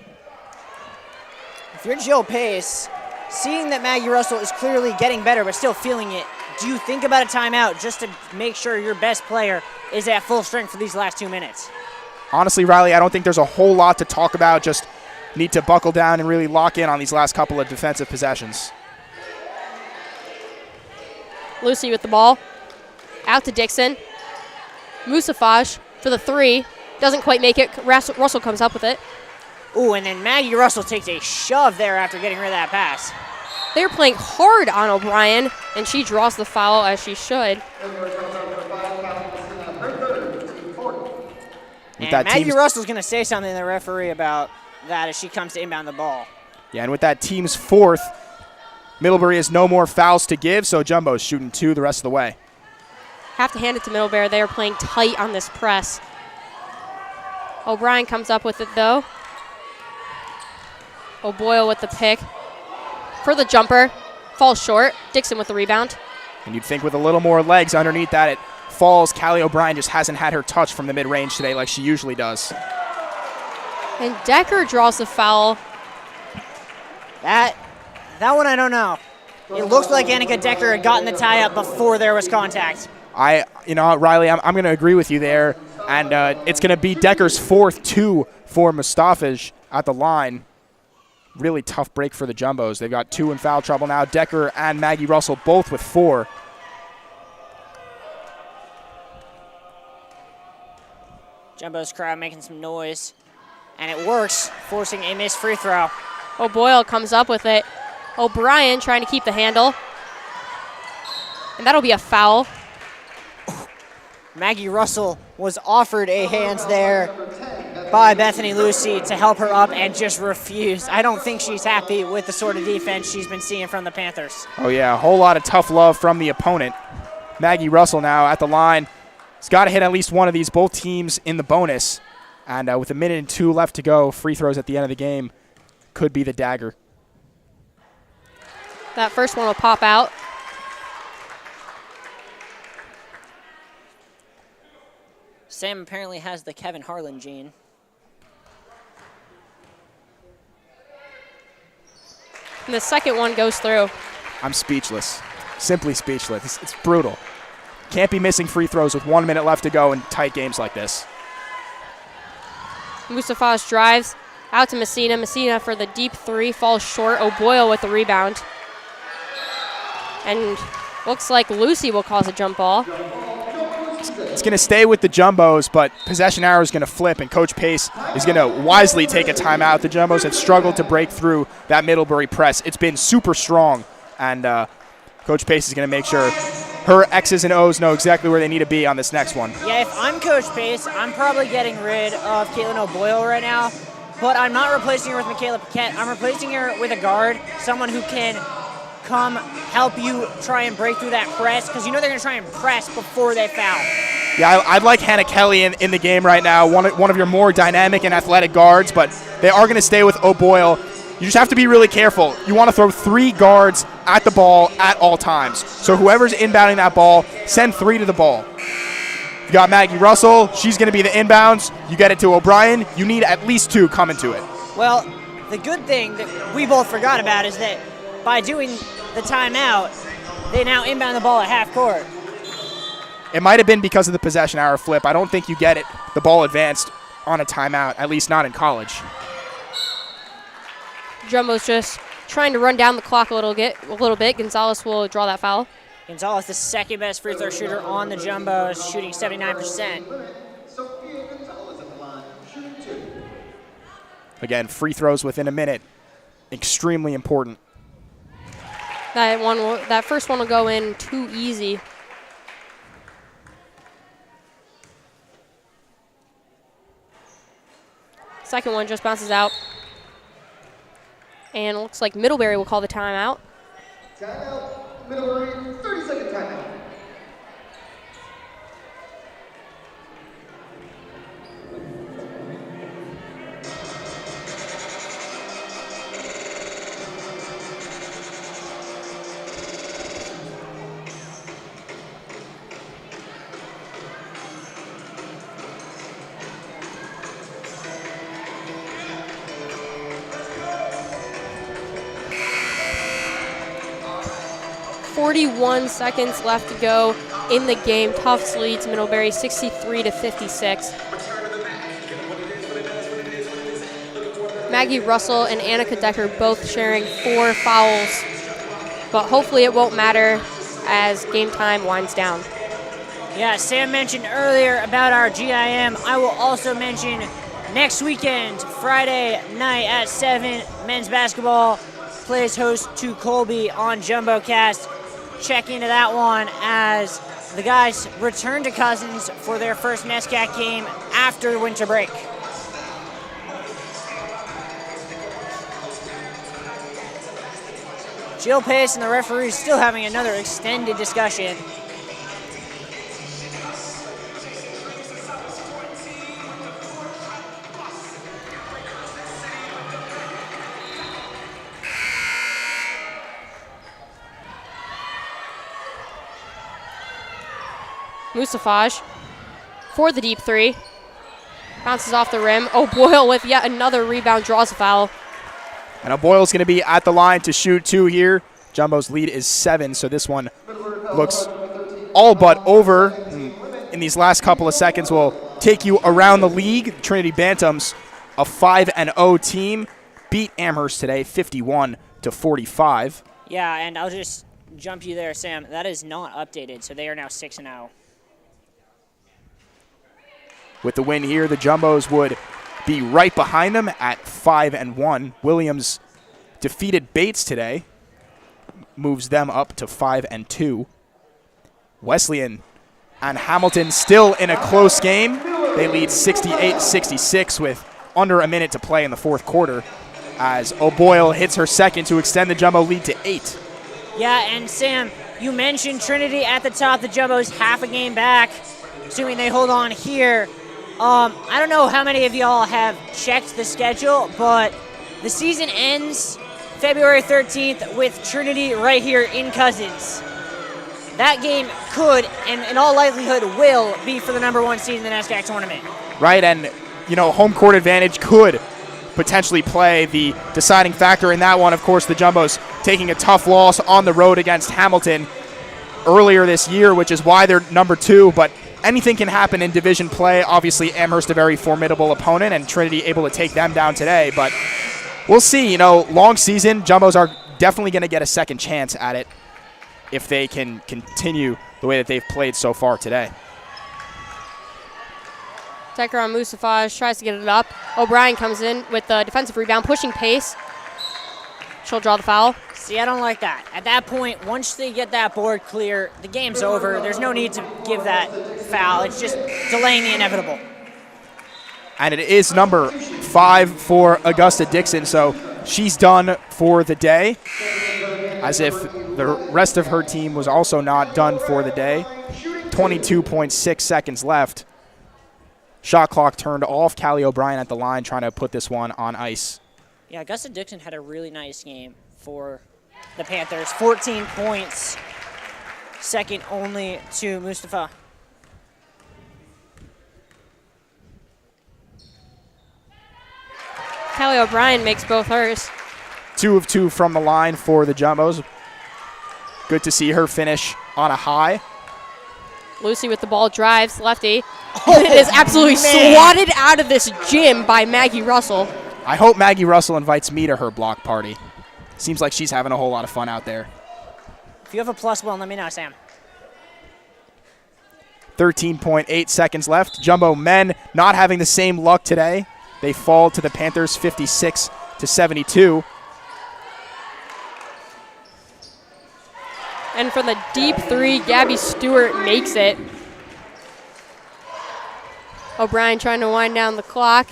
If you're Jill Pace, seeing that Maggie Russell is clearly getting better but still feeling it, do you think about a timeout just to make sure your best player is at full strength for these last 2 minutes? Honestly, Riley, I don't think there's a whole lot to talk about. Just need to buckle down and really lock in on these last couple of defensive possessions. Lucy with the ball. Out to Dixon. Musafaj for the 3. Doesn't quite make it. Russell comes up with it. Ooh, and then Maggie Russell takes a shove there after getting rid of that pass. They're playing hard on O'Brien, and she draws the foul as she should. And Maggie Russell's going to say something to the referee about that as she comes to inbound the ball. Yeah, and with that team's fourth, Middlebury has no more fouls to give, so Jumbo's shooting 2 the rest of the way. Have to hand it to Middlebury. They are playing tight on this press. O'Brien comes up with it, though. O'Boyle with the pick. For the jumper. Falls short. Dixon with the rebound. And you'd think with a little more legs underneath that, it falls. Callie O'Brien just hasn't had her touch from the mid-range today like she usually does. And Decker draws the foul. That one I don't know. It looks like Annika Decker had gotten the tie up before there was contact. Riley, I'm going to agree with you there. And it's going to be Decker's 4th 2 for Mustafaj at the line. Really tough break for the Jumbos. They've got 2 in foul trouble now. Decker and Maggie Russell both with 4. Jumbo's crowd making some noise. And it works, forcing a missed free throw. O'Boyle comes up with it. O'Brien trying to keep the handle. And that'll be a foul. Maggie Russell was offered a hands there by Bethany Lucy to help her up and just refused. I don't think she's happy with the sort of defense she's been seeing from the Panthers. Oh, yeah, a whole lot of tough love from the opponent. Maggie Russell now at the line. He's got to hit at least one of these, both teams in the bonus. And with 1 minute and 2 left to go, free throws at the end of the game could be the dagger. That first one will pop out. Sam apparently has the Kevin Harlan gene. And the second one goes through. I'm speechless. Simply speechless. It's brutal. Can't be missing free throws with 1 minute left to go in tight games like this. Mustafaz drives out to Messina. Messina for the deep 3, falls short. O'Boyle with the rebound. And looks like Lucy will cause a jump ball. It's going to stay with the Jumbos, but possession arrow is going to flip, and Coach Pace is going to wisely take a timeout. The Jumbos have struggled to break through that Middlebury press. It's been super strong, and Coach Pace is going to make sure her X's and O's know exactly where they need to be on this next one. Yeah, if I'm Coach Pace, I'm probably getting rid of Caitlin O'Boyle right now, but I'm not replacing her with Michaela Paquette. I'm replacing her with a guard, someone who can come help you try and break through that press, because you know they're going to try and press before they foul. Yeah, I'd like Hannah Kelly in the game right now, one of your more dynamic and athletic guards, but they are going to stay with O'Boyle. You just have to be really careful. You want to throw 3 guards at the ball at all times. So whoever's inbounding that ball, send 3 to the ball. You got Maggie Russell. She's going to be the inbounds. You get it to O'Brien. You need at least 2 coming to it. Well, the good thing that we both forgot about is that by doing the timeout, they now inbound the ball at half court. It might have been because of the possession arrow flip. I don't think you get the ball advanced on a timeout, at least not in college. Jumbo's just trying to run down the clock a little bit. Gonzalez will draw that foul. Gonzalez, the second best free throw shooter on the Jumbos, shooting 79%. Again, free throws within a minute, extremely important. That first one will go in too easy. Second one just bounces out. And it looks like Middlebury will call the timeout. Timeout, Middlebury, 30-second timeout. .41 seconds left to go in the game. Tufts leads Middlebury 63-56. Maggie Russell and Annika Decker both sharing 4 fouls, but hopefully it won't matter as game time winds down. Yeah, Sam mentioned earlier about our GIM. I will also mention next weekend, Friday night at 7, men's basketball plays host to Colby on JumboCast. Check into that one as the guys return to Cousins for their first NESCAC game after winter break. Jill Pace and the referees still having another extended discussion. Mustafaj for the deep 3. Bounces off the rim. O'Boyle with yet another rebound, draws a foul. And O'Boyle's going to be at the line to shoot 2 here. Jumbo's lead is 7, so this one looks all but over. In these last couple of seconds, we'll take you around the league. Trinity Bantams, a 5-0 team, beat Amherst today 51-45. Yeah, and I'll just jump you there, Sam. That is not updated, so they are now 6-0. With the win here, the Jumbos would be right behind them at 5-1. Williams defeated Bates today, moves them up to 5-2. Wesleyan and Hamilton still in a close game. They lead 68-66 with under a minute to play in the fourth quarter as O'Boyle hits her second to extend the Jumbo lead to 8. Yeah, and Sam, you mentioned Trinity at the top. The Jumbos half a game back. assuming they hold on here. I don't know how many of y'all have checked the schedule, but the season ends February 13th with Trinity right here in Cousins. That game could, and in all likelihood will, be for the #1 seed in the NESCAC tournament. Right, and, home court advantage could potentially play the deciding factor in that one. Of course, the Jumbos taking a tough loss on the road against Hamilton earlier this year, which is why they're #2, but anything can happen in division play. Obviously, Amherst a very formidable opponent, and Trinity able to take them down today, but we'll see. Long season, Jumbos are definitely going to get a second chance at it if they can continue the way that they've played so far today. Decker on Mustafaj, tries to get it up. O'Brien comes in with the defensive rebound, pushing pace. She'll draw the foul. See, I don't like that. At that point, once they get that board clear, the game's over. There's no need to give that foul. It's just delaying the inevitable. And it is number 5 for Augusta Dixon, so she's done for the day, as if the rest of her team was also not done for the day. 22.6 seconds left. Shot clock turned off. Callie O'Brien at the line trying to put this one on ice. Yeah, Augusta Dixon had a really nice game for the Panthers. 14 points, second only to Mustafa. Callie O'Brien makes both hers. 2 of 2 from the line for the Jumbos. Good to see her finish on a high. Lucy with the ball drives, lefty. It is absolutely swatted out of this gym by Maggie Russell. I hope Maggie Russell invites me to her block party. Seems like she's having a whole lot of fun out there. If you have a plus one, let me know, Sam. 13.8 seconds left. Jumbo men not having the same luck today. They fall to the Panthers 56-72. And from the deep three, Gabby Stewart makes it. O'Brien trying to wind down the clock.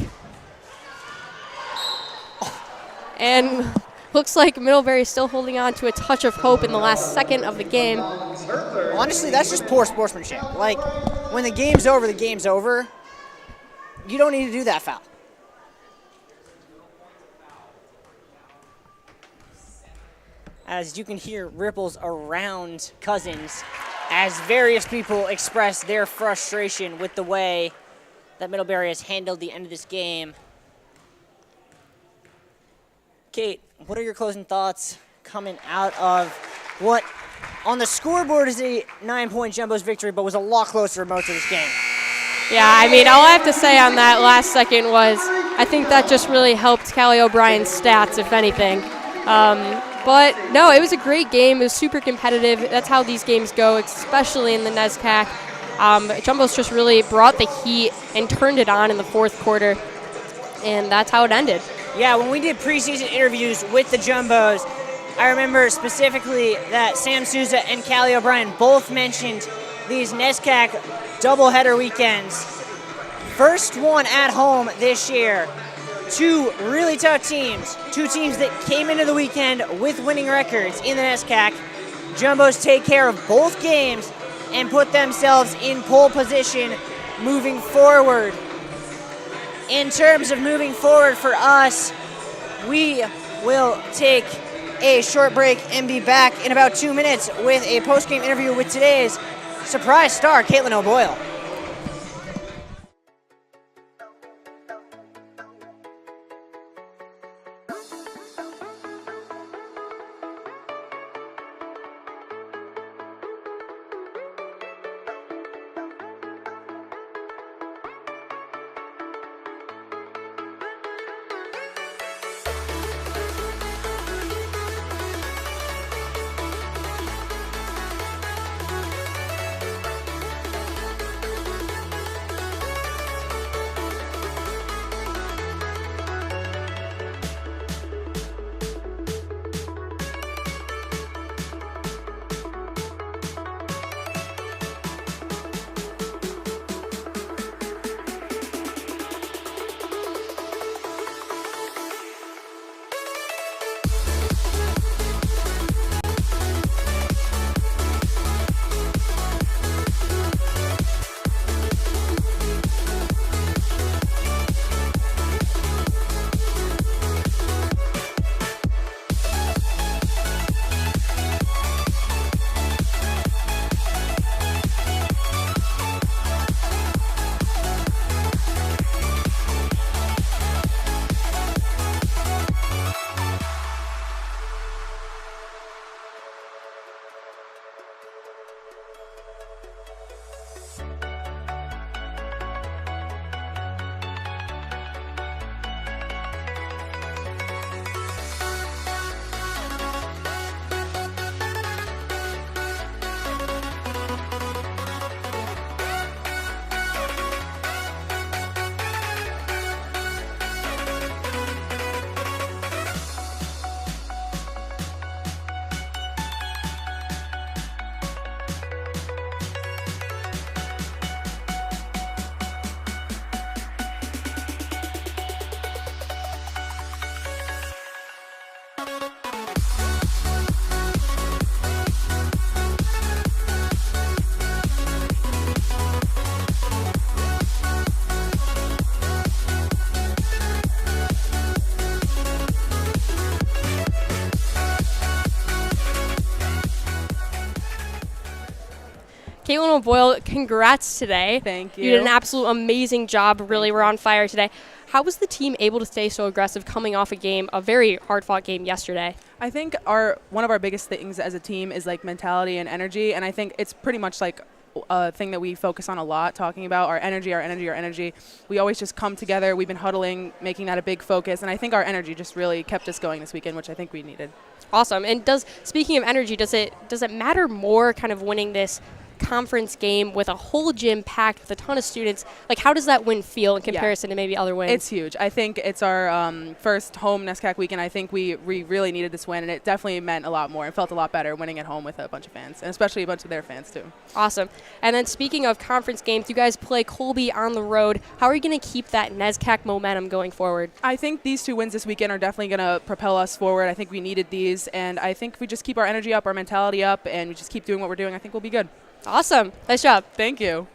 And looks like Middlebury is still holding on to a touch of hope in the last second of the game. Honestly, that's just poor sportsmanship. Like, when the game's over, the game's over. You don't need to do that foul. As you can hear ripples around Cousins as various people express their frustration with the way that Middlebury has handled the end of this game. Kate, what are your closing thoughts coming out of what on the scoreboard is a 9-point Jumbo's victory, but was a lot closer for most of this game? Yeah, I mean, all I have to say on that last second was I think that just really helped Callie O'Brien's stats, if anything. But, no, it was a great game. It was super competitive. That's how these games go, especially in the NESCAC. Jumbo's just really brought the heat and turned it on in the fourth quarter, and that's how it ended. Yeah, when we did preseason interviews with the Jumbos, I remember specifically that Sam Souza and Callie O'Brien both mentioned these NESCAC doubleheader weekends. First one at home this year. 2 really tough teams. 2 teams that came into the weekend with winning records in the NESCAC. Jumbos take care of both games and put themselves in pole position moving forward. In terms of moving forward for us, we will take a short break and be back in about 2 minutes with a post-game interview with today's surprise star, Caitlin O'Boyle. Caitlin O'Boyle, congrats today. Thank you. You did an absolute amazing job. Really, we're on fire today. How was the team able to stay so aggressive coming off a very hard-fought game yesterday? I think one of our biggest things as a team is like mentality and energy, and I think it's pretty much like a thing that we focus on a lot, talking about our energy. We always just come together. We've been huddling, making that a big focus, and I think our energy just really kept us going this weekend, which I think we needed. Awesome. And speaking of energy, does it matter more kind of winning this conference game with a whole gym packed with a ton of students? Like, how does that win feel in comparison to maybe other wins? It's huge. I think it's our first home NESCAC weekend. I think we really needed this win, and it definitely meant a lot more. It felt a lot better winning at home with a bunch of fans, and especially a bunch of their fans too. Awesome. And then speaking of conference games, you guys play Colby on the road. How are you going to keep that NESCAC momentum going forward? I think these 2 wins this weekend are definitely going to propel us forward. I think we needed these, and I think we just keep our energy up, our mentality up, and we just keep doing what we're doing. I think we'll be good. Awesome. Nice job. Thank you.